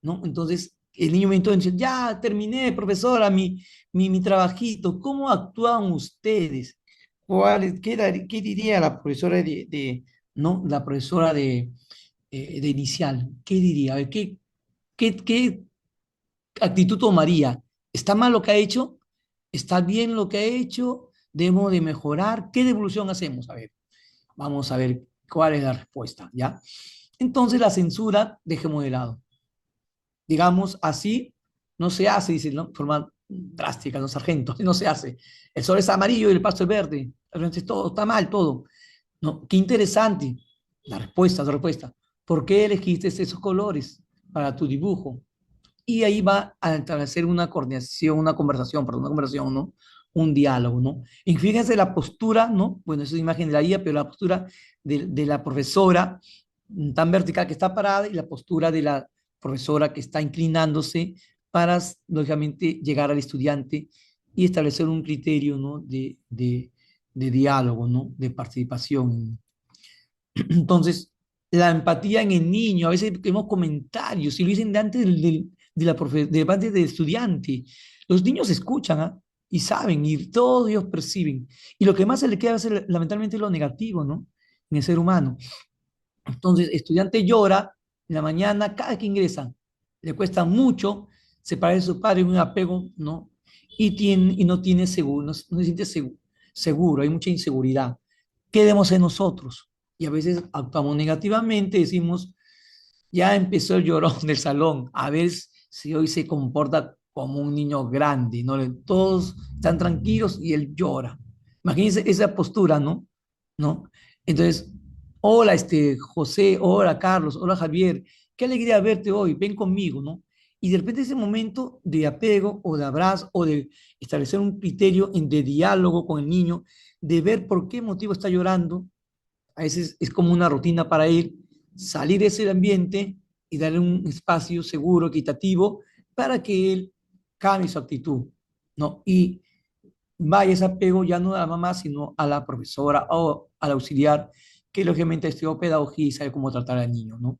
E: ¿No? Entonces, el niño me dice, ya terminé, profesora, mi trabajito. ¿Cómo actúan ustedes? ¿Qué diría la profesora no? La profesora de inicial? ¿Qué diría? A ver, ¿qué actitud tomaría? ¿Está mal lo que ha hecho? ¿Está bien lo que ha hecho? ¿Debemos de mejorar? ¿Qué devolución hacemos? A ver, vamos a ver cuál es la respuesta, ¿ya? Entonces, la censura, dejemos de lado. Digamos, así no se hace, dice, ¿no? De forma drástica, los sargentos, no se hace. El sol es amarillo y el pasto es verde. Entonces, todo está mal, todo. ¿No? Qué interesante. La respuesta. ¿Por qué elegiste esos colores para tu dibujo? Y ahí va a establecer una coordinación, una conversación, perdón, una conversación, ¿no? Un diálogo, ¿no? Y fíjense la postura, ¿no? Bueno, esa es imagen de la guía, pero la postura de la profesora tan vertical que está parada y la postura de la profesora que está inclinándose para, lógicamente, llegar al estudiante y establecer un criterio, ¿no? De diálogo, ¿no? De participación. Entonces, la empatía en el niño, a veces tenemos comentarios, y lo dicen de antes de parte del estudiante. Los niños escuchan, ¿ah? Y saben, y todos ellos perciben. Y lo que más se le queda es lamentablemente lo negativo, ¿no? En el ser humano. Entonces, estudiante llora en la mañana, cada vez que ingresa, le cuesta mucho separar de su padre, un apego, ¿no? Y no tiene seguro, no se siente seguro, hay mucha inseguridad. ¿Qué debemos hacer nosotros? Y a veces actuamos negativamente, decimos, ya empezó el llorón del salón, a ver si hoy se comporta como un niño grande, ¿no? Todos están tranquilos y él llora. Imagínense esa postura, ¿no? ¿No? Entonces, hola, José, hola, Carlos, hola, Javier, qué alegría verte hoy, ven conmigo, ¿no? Y de repente ese momento de apego o de abrazo o de establecer un criterio de diálogo con el niño, de ver por qué motivo está llorando, a veces es como una rutina para él, salir de ese ambiente y darle un espacio seguro, equitativo, para que él cambie su actitud, ¿no? Y vaya ese apego ya no a la mamá, sino a la profesora o al auxiliar, que lógicamente estudió pedagogía y sabe cómo tratar al niño, ¿no?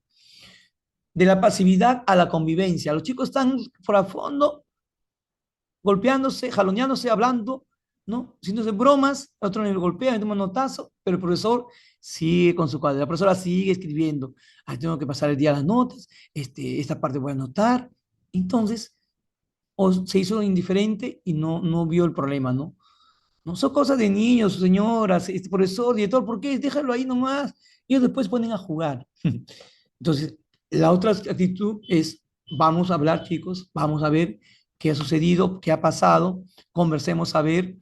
E: De la pasividad a la convivencia. Los chicos están por a fondo golpeándose, jaloneándose, hablando, ¿no? Haciéndose bromas, el otro le golpea, le toma un notazo, pero el profesor sigue con su cuaderno, la profesora sigue escribiendo, ah, tengo que pasar el día las notas, esta parte voy a anotar, entonces, o se hizo indiferente y no vio el problema, ¿no? No son cosas de niños, señoras, este profesor, director, ¿por qué? Déjalo ahí nomás. Ellos después ponen a jugar. Entonces, la otra actitud es, vamos a hablar, chicos, vamos a ver qué ha sucedido, qué ha pasado, conversemos a ver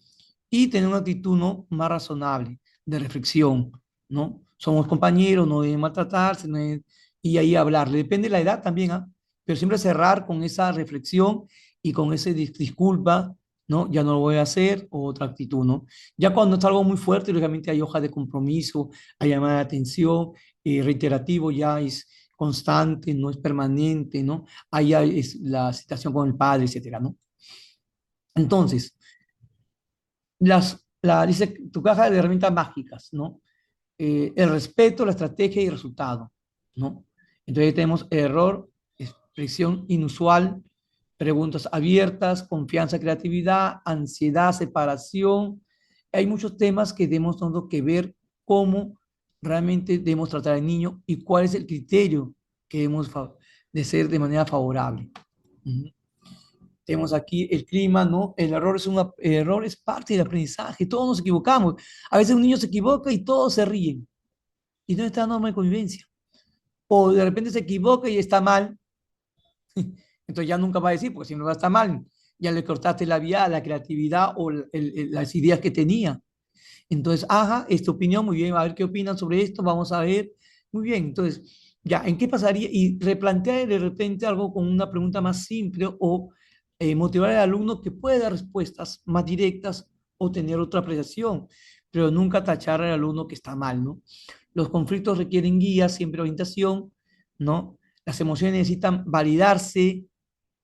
E: y tener una actitud, ¿no?, más razonable, de reflexión, ¿no? Somos compañeros, no deben maltratarse, y ahí hablarle. Depende de la edad también, ¿ah? Pero siempre cerrar con esa reflexión y con ese disculpa, ¿no? Ya no lo voy a hacer, o otra actitud, ¿no? Ya cuando es algo muy fuerte, lógicamente hay hoja de compromiso, hay llamada de atención, reiterativo ya es constante, no es permanente, ¿no? Ahí es la citación con el padre, etcétera, ¿no? Entonces, dice tu caja de herramientas mágicas, ¿no? El respeto, la estrategia y el resultado, ¿no? Entonces tenemos error, expresión inusual, preguntas abiertas, confianza, creatividad, ansiedad, separación. Hay muchos temas que debemos tener que ver cómo realmente debemos tratar al niño y cuál es el criterio que debemos de ser de manera favorable. Uh-huh. Tenemos aquí el clima, ¿no? El error es parte del aprendizaje, todos nos equivocamos. A veces un niño se equivoca y todos se ríen. Y no está la norma de convivencia. O de repente se equivoca y está mal. Entonces ya nunca va a decir, porque siempre va a estar mal. Ya le cortaste la vía, la creatividad o las ideas que tenía. Entonces, ajá, esta opinión, muy bien, a ver qué opinan sobre esto, vamos a ver. Muy bien, entonces, ya, ¿en qué pasaría? Y replantear de repente algo con una pregunta más simple o motivar al alumno que pueda dar respuestas más directas o tener otra apreciación, pero nunca tachar al alumno que está mal, ¿no? Los conflictos requieren guía, siempre orientación, ¿no? Las emociones necesitan validarse,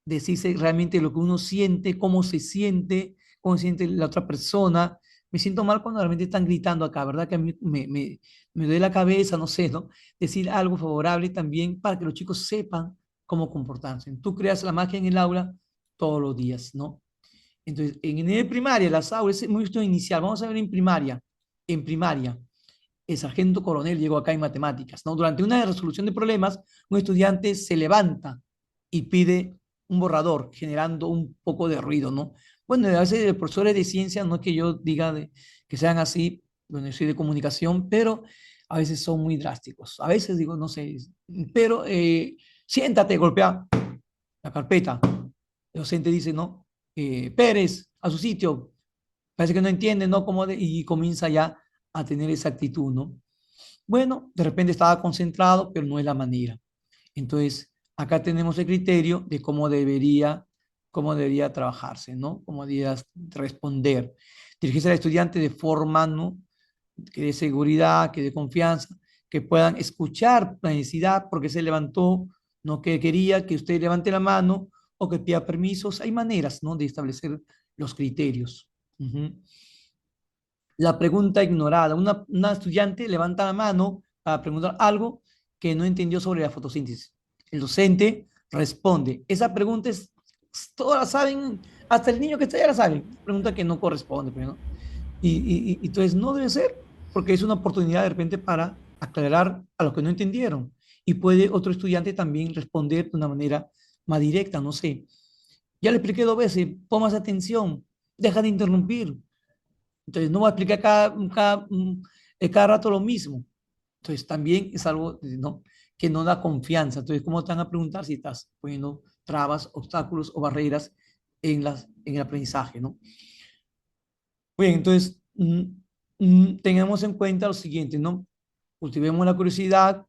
E: decirse realmente lo que uno siente, cómo se siente la otra persona. Me siento mal cuando realmente están gritando acá, ¿verdad? Que a mí me duele la cabeza, no sé, ¿no? Decir algo favorable también para que los chicos sepan cómo comportarse. Tú creas la magia en el aula todos los días, ¿no? Entonces, en nivel primaria, las aulas, es muy inicial. Vamos a ver en primaria. En primaria, el sargento coronel llegó acá en matemáticas, ¿no? Durante una resolución de problemas, un estudiante se levanta y pide un borrador, generando un poco de ruido, ¿no? Bueno, a veces los profesores de ciencia, no es que yo diga que sean así, bueno, yo soy de comunicación, pero a veces son muy drásticos. A veces digo, no sé, pero siéntate, golpea la carpeta. El docente dice, no, Pérez, a su sitio. Parece que no entiende, ¿no? Y comienza ya a tener esa actitud, ¿no? Bueno, de repente estaba concentrado, pero no es la manera. Entonces, acá tenemos el criterio de cómo debería trabajarse, ¿no? Cómo debería responder. Dirigirse al estudiante de forma, ¿no?, que dé seguridad, que dé confianza, que puedan escuchar la necesidad, porque se levantó, no que quería que usted levante la mano o que pida permisos. Hay maneras, ¿no?, de establecer los criterios. Uh-huh. La pregunta ignorada. Una estudiante levanta la mano para preguntar algo que no entendió sobre la fotosíntesis. El docente responde. Esa pregunta todas la saben, hasta el niño que está ya la sabe. Pregunta que no corresponde, ¿no? Y entonces no debe ser, porque es una oportunidad de repente para aclarar a los que no entendieron. Y puede otro estudiante también responder de una manera más directa, no sé. Ya le expliqué 2 veces, pon más atención, deja de interrumpir. Entonces, no voy a explicar cada rato lo mismo. Entonces, también es algo, ¿no?, que no da confianza. Entonces, ¿cómo te van a preguntar si estás poniendo trabas, obstáculos o barreras en el aprendizaje, ¿no? Bien, entonces, tengamos en cuenta lo siguiente, ¿no? Cultivemos la curiosidad,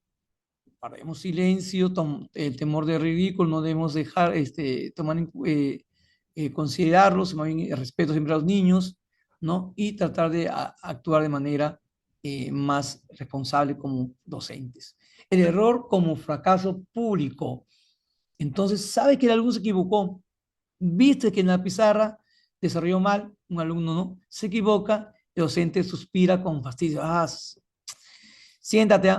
E: guardemos silencio, el temor de ridículo, no debemos dejar, considerarlo, más bien el respeto siempre a los niños, ¿no? Y tratar de actuar de manera más responsable como docentes. El error como fracaso público. Entonces, sabe que el alumno se equivocó, viste que en la pizarra desarrolló mal, un alumno no, se equivoca, el docente suspira con fastidio. Siéntate,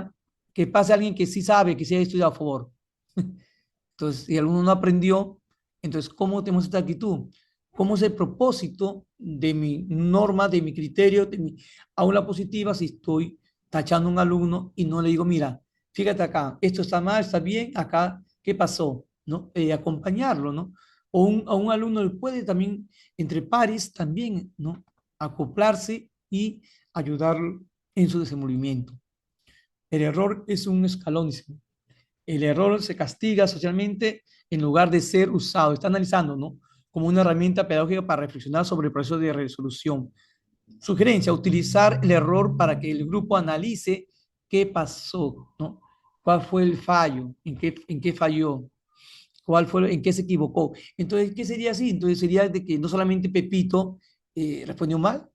E: que pase alguien que sí sabe, que sí ha estudiado a favor. Entonces, si el alumno no aprendió, entonces, ¿cómo tenemos esta actitud? ¿Cómo es el propósito de mi norma, de mi criterio, de mi aula positiva si estoy tachando a un alumno y no le digo, mira, fíjate acá, esto está mal, está bien, acá, ¿qué pasó? ¿No? Acompañarlo, ¿no? A un alumno le puede también, entre pares, también, ¿no? Acoplarse y ayudarlo en su desenvolvimiento. El error es un escalón, dice. El error se castiga socialmente en lugar de ser usado. Está analizando, ¿no? Como una herramienta pedagógica para reflexionar sobre el proceso de resolución. Sugerencia, utilizar el error para que el grupo analice qué pasó, ¿no? ¿Cuál fue el fallo? En qué falló? ¿En qué se equivocó? Entonces, ¿qué sería así? Entonces sería de que no solamente Pepito respondió mal,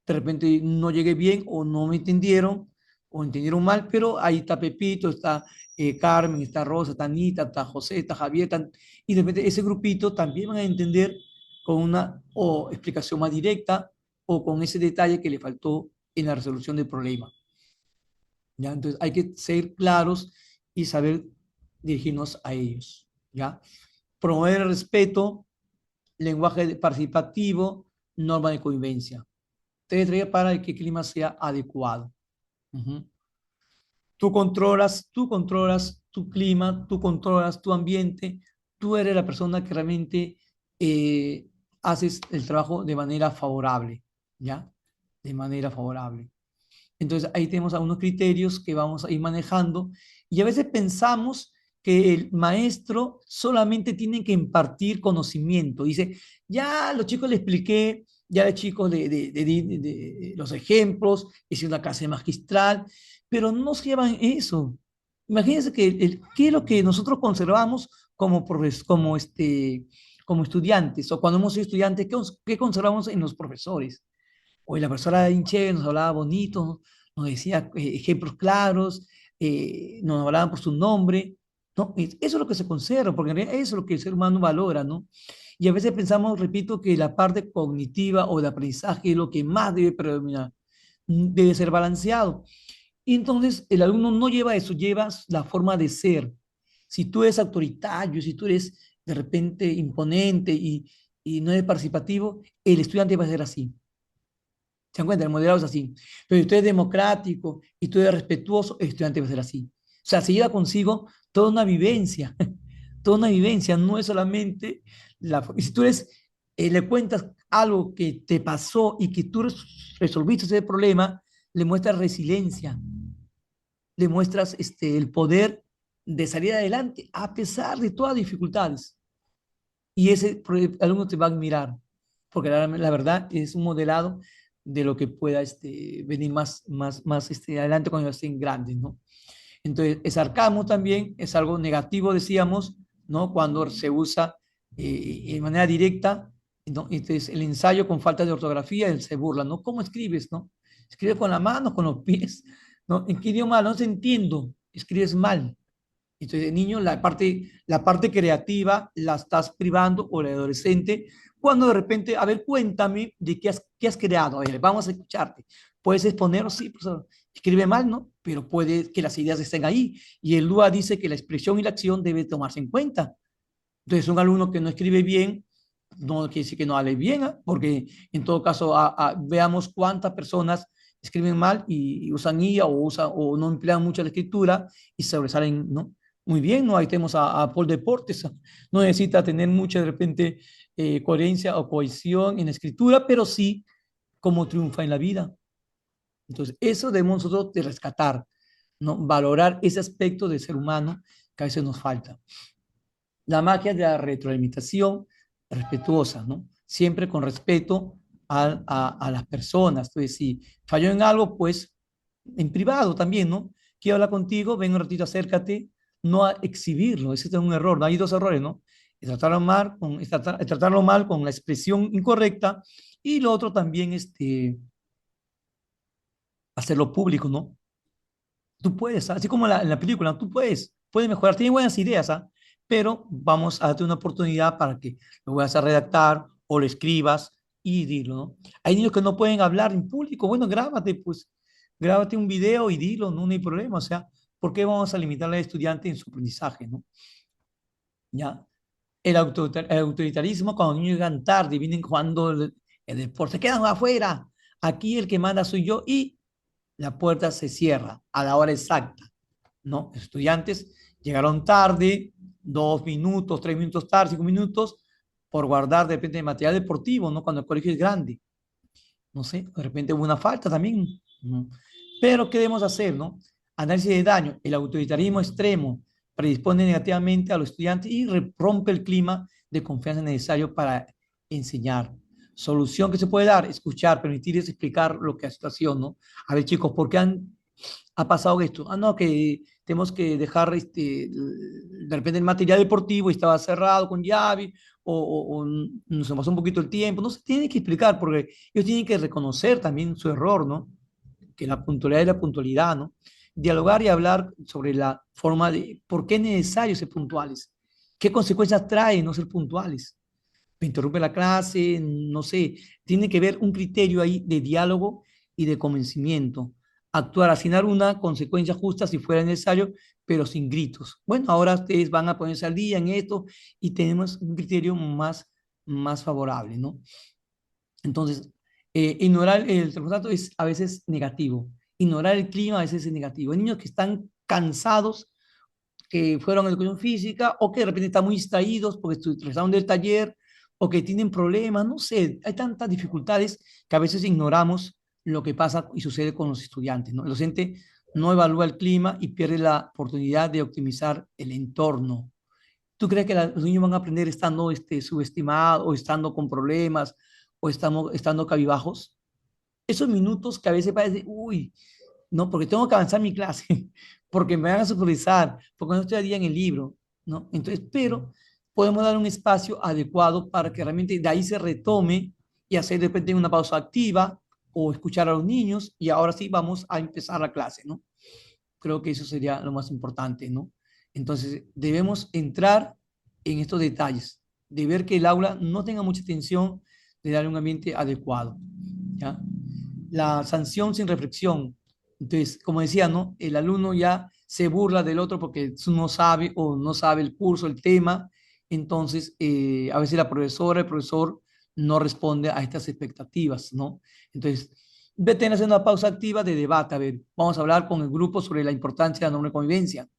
E: de repente no llegué bien o no me entendieron o entendieron mal, pero ahí está Pepito, está Carmen, está Rosa, está Anita, está José, está Javier, y de repente ese grupito también van a entender con una o explicación más directa o con ese detalle que le faltó en la resolución del problema. ¿Ya? Entonces hay que ser claros y saber dirigirnos a ellos. ¿Ya? Promover el respeto, lenguaje participativo, norma de convivencia. Tres para que el clima sea adecuado. Uh-huh. Tú controlas tu clima, tú controlas tu ambiente, tú eres la persona que realmente haces el trabajo de manera favorable, ¿ya? De manera favorable. Entonces ahí tenemos algunos criterios que vamos a ir manejando y a veces pensamos que el maestro solamente tiene que impartir conocimiento. Dice, ya a los chicos les expliqué, ya a los chicos de los ejemplos, hice una clase magistral, pero no se llevan eso. Imagínense que qué es lo que nosotros conservamos como estudiantes, o cuando hemos sido estudiantes, qué conservamos en los profesores. Hoy la profesora Inche nos hablaba bonito, nos decía ejemplos claros, nos hablaban por su nombre, ¿no? Eso es lo que se conserva, porque en realidad eso es lo que el ser humano valora, ¿no? Y a veces pensamos, repito, que la parte cognitiva o de aprendizaje es lo que más debe predominar, debe ser balanceado. Y entonces el alumno no lleva eso, lleva la forma de ser. Si tú eres autoritario, si tú eres de repente imponente y no eres participativo, el estudiante va a ser así. ¿Se dan cuenta? El moderado es así. Pero si usted es democrático y tú eres respetuoso, el estudiante va a ser así. O sea, se lleva consigo toda una vivencia. Toda una vivencia, no es solamente si tú le cuentas algo que te pasó y que tú resolviste ese problema, le muestras resiliencia, le muestras el poder de salir adelante a pesar de todas las dificultades. Y ese alumno te va a admirar, porque la verdad es un modelado de lo que pueda venir más adelante cuando estén grandes, ¿no? Entonces, el sarcasmo también es algo negativo, decíamos, ¿no? Cuando se usa de manera directa, ¿no? Entonces, el ensayo con falta de ortografía, él se burla, ¿no? ¿Cómo escribes, no? Escribe con la mano, con los pies, ¿no? ¿En qué idioma? No te entiendo, escribes mal. Entonces, el niño, la parte creativa la estás privando, o el adolescente, cuando de repente, a ver, cuéntame de qué has creado. A ver, vamos a escucharte. ¿Puedes exponer? Sí, profesor. Escribe mal, ¿no? Pero puede que las ideas estén ahí. Y el LUA dice que la expresión y la acción debe tomarse en cuenta. Entonces, un alumno que no escribe bien, no quiere decir que no hable bien, ¿eh? Porque en todo caso, veamos cuántas personas escriben mal y usan IA o no emplean mucho la escritura y sobresalen, ¿no? Muy bien, ¿no? Ahí tenemos a Paul Deportes, no necesita tener mucha de repente coherencia o cohesión en la escritura, pero sí cómo triunfa en la vida. Entonces, eso debemos nosotros de rescatar, ¿no? Valorar ese aspecto del ser humano que a veces nos falta. La magia de la retroalimentación respetuosa, ¿no? Siempre con respeto a las personas. Entonces, si falló en algo, pues en privado también, ¿no? Quiero hablar contigo, ven un ratito, acércate, no a exhibirlo. Ese es un error, ¿no? Hay dos errores, ¿no? Tratarlo mal con la expresión incorrecta y lo otro también, hacerlo público, ¿no? Tú puedes, así como en la película, tú puedes mejorar, tienes buenas ideas, ¿ah? Pero vamos a darte una oportunidad para que lo vayas a redactar o lo escribas y dilo, ¿no? Hay niños que no pueden hablar en público, bueno, grábate, pues, grábate un video y dilo, no hay problema, o sea, ¿por qué vamos a limitar al estudiante en su aprendizaje, no? ¿Ya? El autoritarismo, cuando los niños llegan tarde, vienen jugando el deporte, se quedan afuera. Aquí el que manda soy yo y la puerta se cierra a la hora exacta, ¿no? Los estudiantes llegaron tarde, 2 minutos, 3 minutos tarde, 5 minutos, por guardar de repente material deportivo, ¿no? Cuando el colegio es grande. No sé, de repente hubo una falta también. ¿No? Pero, ¿qué debemos hacer, no? Análisis de daño. El autoritarismo extremo predispone negativamente a los estudiantes y rompe el clima de confianza necesario para enseñar. Solución que se puede dar, escuchar, permitirles explicar lo que es la situación, ¿no? A ver, chicos, ¿por qué ha pasado esto? Ah, no, que tenemos que dejar de repente el material deportivo y estaba cerrado con llave o nos pasó un poquito el tiempo. No se tiene que explicar porque ellos tienen que reconocer también su error, ¿no? Que la puntualidad es la puntualidad, ¿no? Dialogar y hablar sobre la forma de por qué es necesario ser puntuales, qué consecuencias trae no ser puntuales. Me interrumpe la clase, no sé, tiene que ver un criterio ahí de diálogo y de convencimiento. Actuar, asignar una consecuencia justa si fuera necesario, pero sin gritos. Bueno, ahora ustedes van a ponerse al día en esto y tenemos un criterio más favorable, ¿no? Entonces, ignorar el termostato es a veces negativo. Ignorar el clima a veces es negativo. Hay niños que están cansados, que fueron a educación física o que de repente están muy distraídos porque regresaron del taller o que tienen problemas, no sé, hay tantas dificultades que a veces ignoramos lo que pasa y sucede con los estudiantes, ¿no? El docente no evalúa el clima y pierde la oportunidad de optimizar el entorno. ¿Tú crees que los niños van a aprender estando subestimados o estando con problemas o estando cabibajos? Esos minutos que a veces parece, uy, no, porque tengo que avanzar mi clase, porque me van a supervisar, porque no estoy al día en el libro, ¿no? Entonces, pero podemos dar un espacio adecuado para que realmente de ahí se retome y hacer de repente una pausa activa o escuchar a los niños y ahora sí vamos a empezar la clase, ¿no? Creo que eso sería lo más importante, ¿no? Entonces, debemos entrar en estos detalles, de ver que el aula no tenga mucha tensión, de darle un ambiente adecuado, ¿ya? La sanción sin reflexión. Entonces, como decía, ¿no? El alumno ya se burla del otro porque no sabe o no sabe el curso, el tema. Entonces, a veces la profesora, el profesor no responde a estas expectativas, ¿no? Entonces, vete a hacer una pausa activa de debate. A ver, vamos a hablar con el grupo sobre la importancia de la norma de convivencia,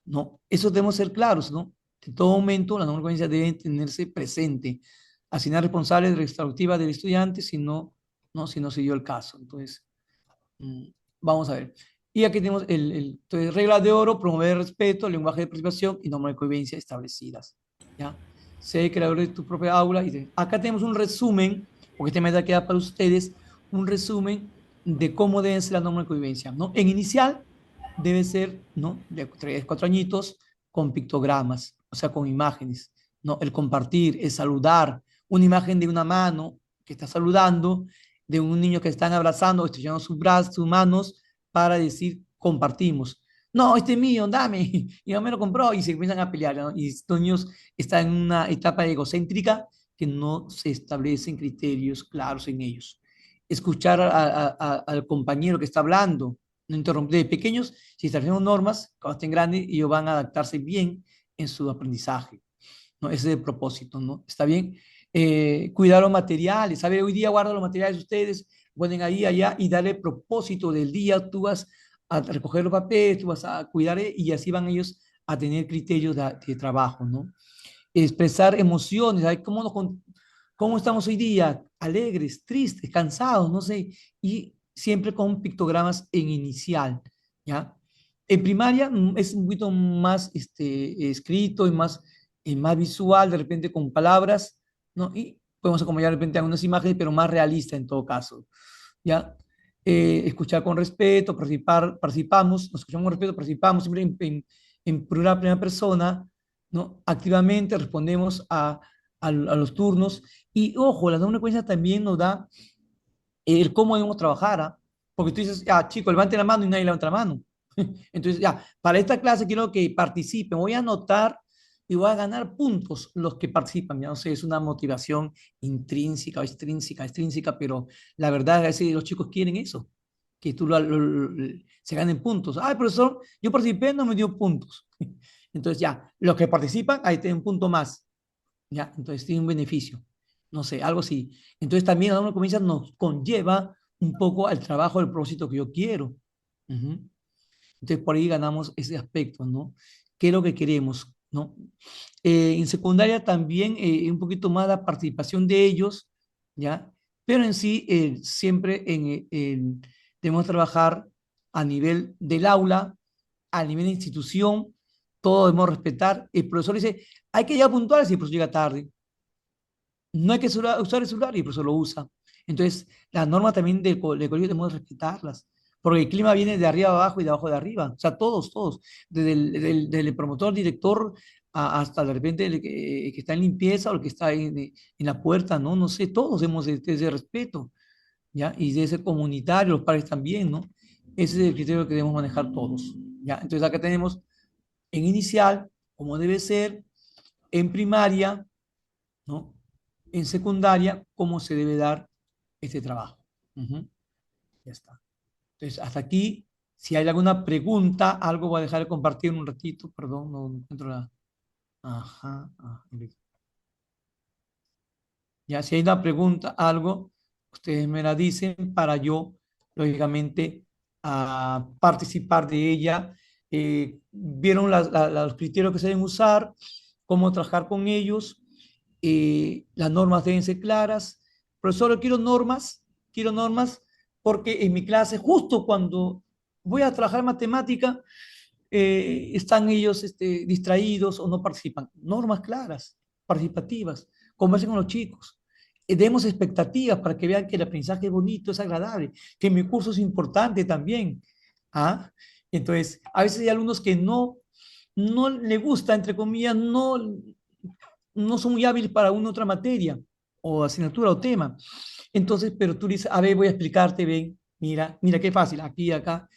E: ¿no? Eso debemos ser claros, ¿no? En todo momento, la norma de convivencia debe tenerse presente. Asignar responsables de la extractiva del estudiante si no, ¿no? Si no se dio el caso. Entonces, mm, vamos a ver. Y aquí tenemos entonces, reglas de oro, promover el respeto, lenguaje de participación y normas de convivencia establecidas. ¿Ya? Sé creador de tu propia aula. Acá tenemos un resumen, porque este me queda para ustedes, un resumen de cómo deben ser las normas de convivencia, ¿no? En inicial debe ser, ¿no? De 3, 4 añitos con pictogramas, o sea, con imágenes, ¿no? El compartir, el saludar, una imagen de una mano que está saludando, de un niño que están abrazando, estrellando sus brazos, sus manos, para decir compartimos. No, este es mío, dame, y no me lo compró, y se comienzan a pelear, ¿no? Y estos niños están en una etapa egocéntrica que no se establecen criterios claros en ellos. Escuchar al compañero que está hablando, no interrumpir. De pequeños, si establecemos normas, cuando estén grandes, ellos van a adaptarse bien en su aprendizaje, ¿no? Ese es el propósito, ¿no? ¿Está bien? Cuidar los materiales, ¿sabe? Hoy día guarda los materiales ustedes, ponen ahí, allá y darle propósito del día, tú vas a recoger los papeles, tú vas a cuidar y así van ellos a tener criterios de trabajo, ¿no? Expresar emociones, ¿sabe? ¿Cómo estamos hoy día? Alegres, tristes, cansados, no sé, y siempre con pictogramas en inicial, ¿ya? En primaria es un poquito más escrito y más visual, de repente con palabras, ¿no? Y podemos acompañar de repente algunas imágenes, pero más realista en todo caso, ¿ya? Escuchar con respeto, participamos, nos escuchamos con respeto, participamos siempre en plural, primera persona, ¿no? Activamente respondemos a los turnos y, ojo, la norma de cuenta también nos da el cómo debemos trabajar, ¿ah? Porque tú dices, ah, chico, levante la mano y nadie levanta la mano. Entonces, ya, para esta clase quiero que participen, voy a anotar y voy a ganar puntos los que participan. Ya no sé, es una motivación intrínseca o extrínseca, pero la verdad es que los chicos quieren eso, que tú se ganen puntos. Ah, profesor, yo participé, no me dio puntos. Entonces, ya, los que participan, ahí tienen un punto más. ¿ya? Entonces tiene un beneficio, no sé, algo así. Entonces también la norma de convivencia nos conlleva un poco al trabajo, al propósito que yo quiero. Ujú. Entonces por ahí ganamos ese aspecto, ¿no? ¿Qué es lo que queremos, ¿no? En secundaria también un poquito más la participación de ellos, ¿ya? Pero en sí, siempre debemos trabajar a nivel del aula, a nivel de institución, todos debemos respetar. El profesor dice, hay que llegar puntuales y el profesor llega tarde. No hay que usar el celular y el profesor lo usa. Entonces, las normas también del colegio debemos respetarlas, porque el clima viene de arriba abajo y de abajo de arriba. O sea, todos, todos, desde el promotor, director, hasta de repente el que está en limpieza o el que está en la puerta, ¿no? No sé, todos debemos ese respeto, ¿ya? Y debe ser comunitario, los padres también, ¿no? Ese es el criterio que debemos manejar todos, ¿ya? Entonces, acá tenemos en inicial, como debe ser, en primaria, ¿no? En secundaria, cómo se debe dar este trabajo. Ujú. Ya está. Entonces, hasta aquí, si hay alguna pregunta, algo voy a dejar de compartir un ratito, perdón, no encuentro la... Ajá, ya, si hay una pregunta, algo, ustedes me la dicen para yo, lógicamente, participar de ella. ¿Vieron los criterios que se deben usar? ¿Cómo trabajar con ellos? Las normas deben ser claras. Profesor, quiero normas porque en mi clase, justo cuando voy a trabajar matemática, están ellos distraídos o no participan. Normas claras, participativas, conversen con los chicos. Demos expectativas para que vean que el aprendizaje es bonito, es agradable, que mi curso es importante también. ¿Ah? Entonces, a veces hay alumnos que no le gusta, entre comillas, no son muy hábiles para una otra materia o asignatura o tema. Entonces, pero tú dices, a ver, voy a explicarte, ven, mira qué fácil, aquí, acá.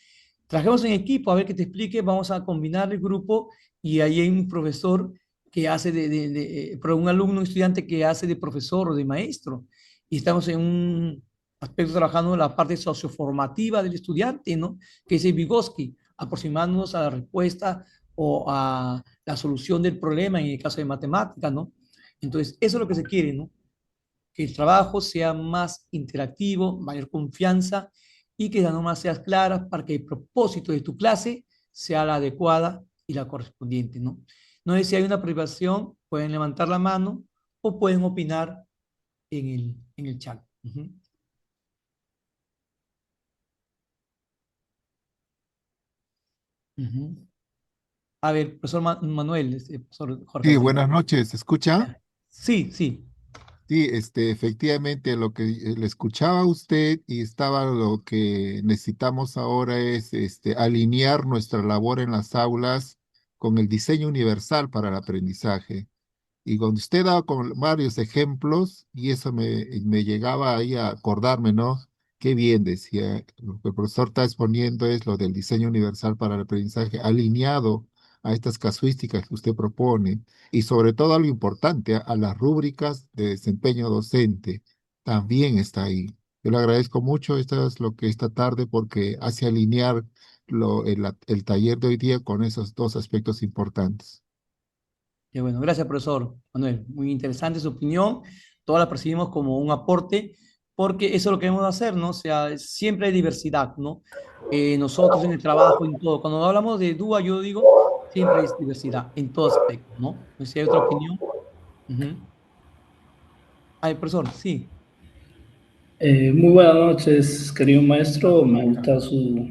E: Trabajemos en equipo, a ver que te explique, vamos a combinar el grupo y ahí hay un profesor que hace pero un alumno, un estudiante que hace de profesor o de maestro. Y estamos en un aspecto trabajando en la parte socioformativa del estudiante, ¿no? Que es el Vygotsky, aproximándonos a la respuesta o a la solución del problema en el caso de matemáticas, ¿no? Entonces, eso es lo que se quiere, ¿no? Que el trabajo sea más interactivo, mayor confianza y que las normas sean claras para que el propósito de tu clase sea la adecuada y la correspondiente, ¿no? No sé si hay una privación, pueden levantar la mano o pueden opinar en el chat. Ujú, ujú. A ver, profesor Manuel, profesor Jorge
F: Sí,
E: Alcina.
F: buenas noches, ¿se escucha?
E: Sí, sí,
F: Sí, efectivamente lo que le escuchaba a usted y estaba lo que necesitamos ahora es alinear nuestra labor en las aulas con el diseño universal para el aprendizaje. Y cuando usted daba con varios ejemplos, y eso me llegaba ahí a acordarme, ¿no? Qué bien decía, lo que el profesor está exponiendo es lo del diseño universal para el aprendizaje, alineado a estas casuísticas que usted propone, y sobre todo algo importante, a las rúbricas de desempeño docente, también está ahí. Yo le agradezco mucho, esto es lo que esta tarde, porque hace alinear el taller de hoy día con esos dos aspectos importantes.
E: qué bueno. Gracias, profesor Manuel. Muy interesante su opinión. Todas la percibimos como un aporte, porque eso es lo que debemos hacer, ¿no? O sea, siempre hay diversidad, ¿no? Nosotros en el trabajo, en todo. Cuando hablamos de DUA, yo digo, siempre hay diversidad en todo aspecto, ¿no? No sé si hay otra opinión. Ujú. Ay, profesor, sí.
G: Muy buenas noches, querido maestro. Me gusta su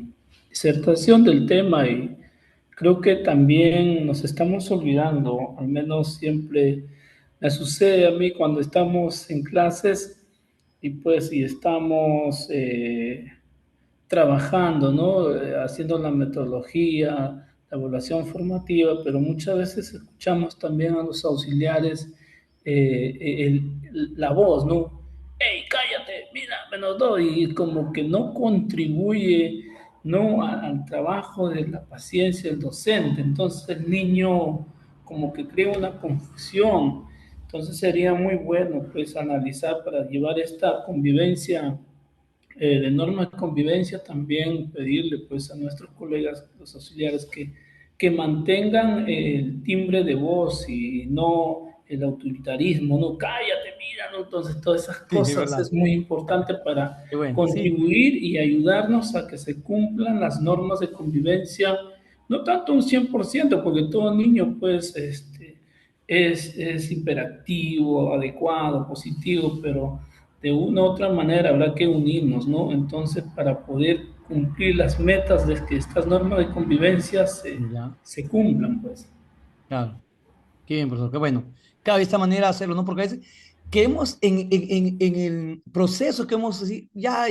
G: disertación del tema y creo que también nos estamos olvidando, al menos siempre me sucede a mí cuando estamos en clases y pues y estamos trabajando, ¿no? Haciendo la metodología, la evaluación formativa, pero muchas veces escuchamos también a los auxiliares la voz, ¿no? ¡Ey, cállate! Mira, menos dos, y como que no contribuye, ¿no? Al trabajo de la paciencia del docente. Entonces el niño como que crea una confusión. Entonces sería muy bueno, pues, analizar para llevar esta convivencia de norma de convivencia, también pedirle pues a nuestros colegas, los auxiliares, que mantengan el timbre de voz y no el autoritarismo, ¿no? Cállate, mira, ¿no? Entonces, todas esas
E: Sí, es
G: cosas
E: verdad.
G: es muy importante para
E: Qué bueno, sí.
G: contribuir y ayudarnos a que se cumplan las normas de convivencia, no tanto un 100%, porque todo niño, pues, es hiperactivo, adecuado, positivo, pero de una u otra manera habrá que unirnos, ¿no? Entonces, para poder cumplir las metas de que estas normas de convivencia
E: Ya,
G: se cumplan, pues.
E: claro. Qué bien, profesor, qué bueno. Claro, de esta manera hacerlo, ¿no? Porque a veces queremos en el proceso que hemos así, ya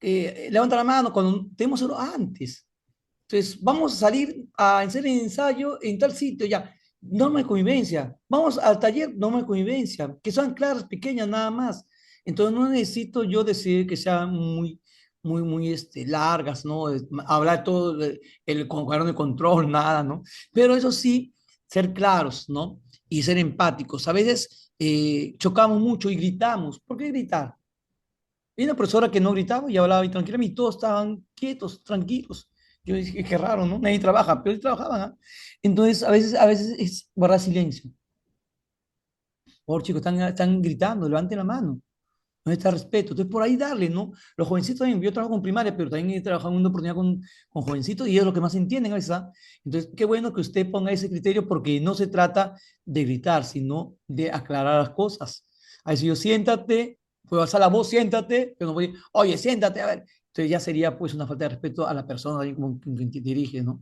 E: levanta la mano cuando tenemos que hacerlo antes. Entonces, vamos a salir a hacer el ensayo en tal sitio, ya. Norma de convivencia. Vamos al taller, norma de convivencia, que son claras, pequeñas, nada más. Entonces, no necesito yo decir que sean muy largas, ¿no? Hablar todo con cuaderno de control, nada, ¿no? Pero eso sí, ser claros, ¿no? Y ser empáticos. A veces chocamos mucho y gritamos. ¿Por qué gritar? Hay una profesora que no gritaba y hablaba y tranquilamente, y todos estaban quietos, tranquilos. Yo dije, qué raro, ¿no? Nadie trabaja, pero ellos trabajaban, ¿ah? Entonces, a veces es guardar silencio. Por chicos, están gritando, levanten la mano. No está respeto. Entonces, por ahí darle, ¿no? Los jovencitos también, yo trabajo con primaria, pero también he trabajado en una oportunidad con jovencitos y es lo que más entienden a veces, ¿ah? Entonces, qué bueno que usted ponga ese criterio porque no se trata de gritar, sino de aclarar las cosas. A veces yo siéntate, puedo alzar la voz, siéntate, pero no voy, oye, siéntate, a ver. Entonces ya sería pues una falta de respeto a la persona alguien como quien te dirige, ¿no?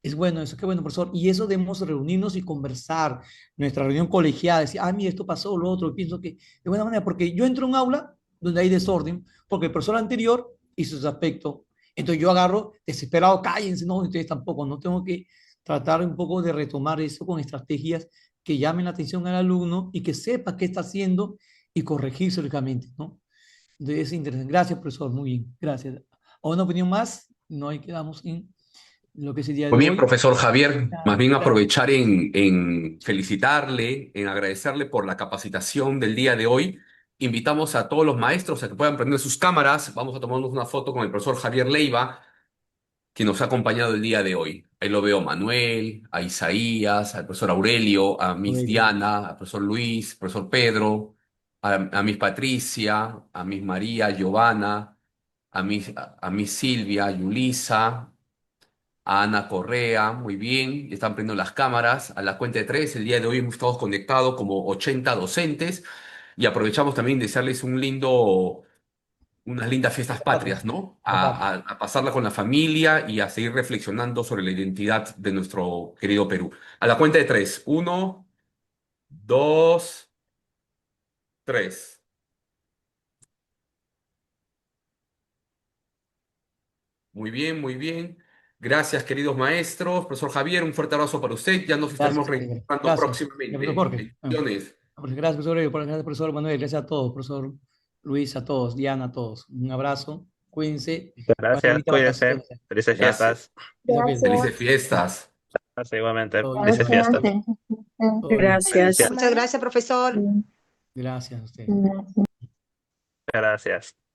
E: Es bueno eso, qué bueno, profesor. Y eso debemos reunirnos y conversar. Nuestra reunión colegiada, decir, ah, mira, esto pasó, lo otro. Y pienso que de buena manera, porque yo entro a un aula donde hay desorden, porque el profesor anterior hizo ese aspecto. Entonces yo agarro, desesperado, cállense, no, ustedes tampoco, no tengo que tratar un poco de retomar eso con estrategias que llamen la atención al alumno y que sepa qué está haciendo y corregirse lógicamente, ¿no? Entonces es interesante. Gracias, profesor, muy bien, gracias. ¿O una opinión más? No, ahí quedamos en lo que es el día de
D: Muy bien,
E: hoy.
D: profesor Javier, más bien
E: Gracias.
D: aprovechar en felicitarle, en agradecerle por la capacitación del día de hoy. Invitamos a todos los maestros a que puedan prender sus cámaras. Vamos a tomarnos una foto con el profesor Javier Leiva, que nos ha acompañado el día de hoy. Ahí lo veo a Manuel, a Isaías, al profesor Aurelio, a Miss
E: Aurelio.
D: Diana, al profesor Luis, profesor Pedro, a Miss Patricia, a Miss María, Giovanna, a Miss Silvia, Yulisa, a Ana Correa, muy bien, ya están prendiendo las cámaras. A la cuenta de tres, el día de hoy hemos estado conectados como 80 docentes y aprovechamos también de desearles unas lindas fiestas
E: Patria.
D: patrias, ¿no?
E: La patria.
D: A pasarla con la familia y a seguir reflexionando sobre la identidad de nuestro querido Perú. A la cuenta de tres, uno, dos, tres. Muy bien, muy bien. Gracias, queridos maestros. Profesor Javier, un fuerte abrazo para usted. Ya nos estaremos
E: Gracias,
D: reencontrando
E: gracias. Profesor
D: próximamente.
E: Jorge.
D: Bendiciones.
E: Gracias, profesor Aurelio. Gracias, profesor Manuel. Gracias a todos, profesor Luis, a todos, Diana, a todos. Un abrazo. Cuídense.
H: Muchas
E: Buenas
H: gracias,
E: bonitas
H: cuídense.
E: vacaciones.
H: Felices
D: Gracias.
H: fiestas.
E: Eso que
D: Felices
C: Gracias.
D: fiestas.
H: Gracias, igualmente.
E: todo bien.
H: Felices fiestas.
E: Todo bien.
C: Gracias.
H: Gracias.
C: Muchas gracias, profesor.
E: Gracias a ustedes.
H: Gracias.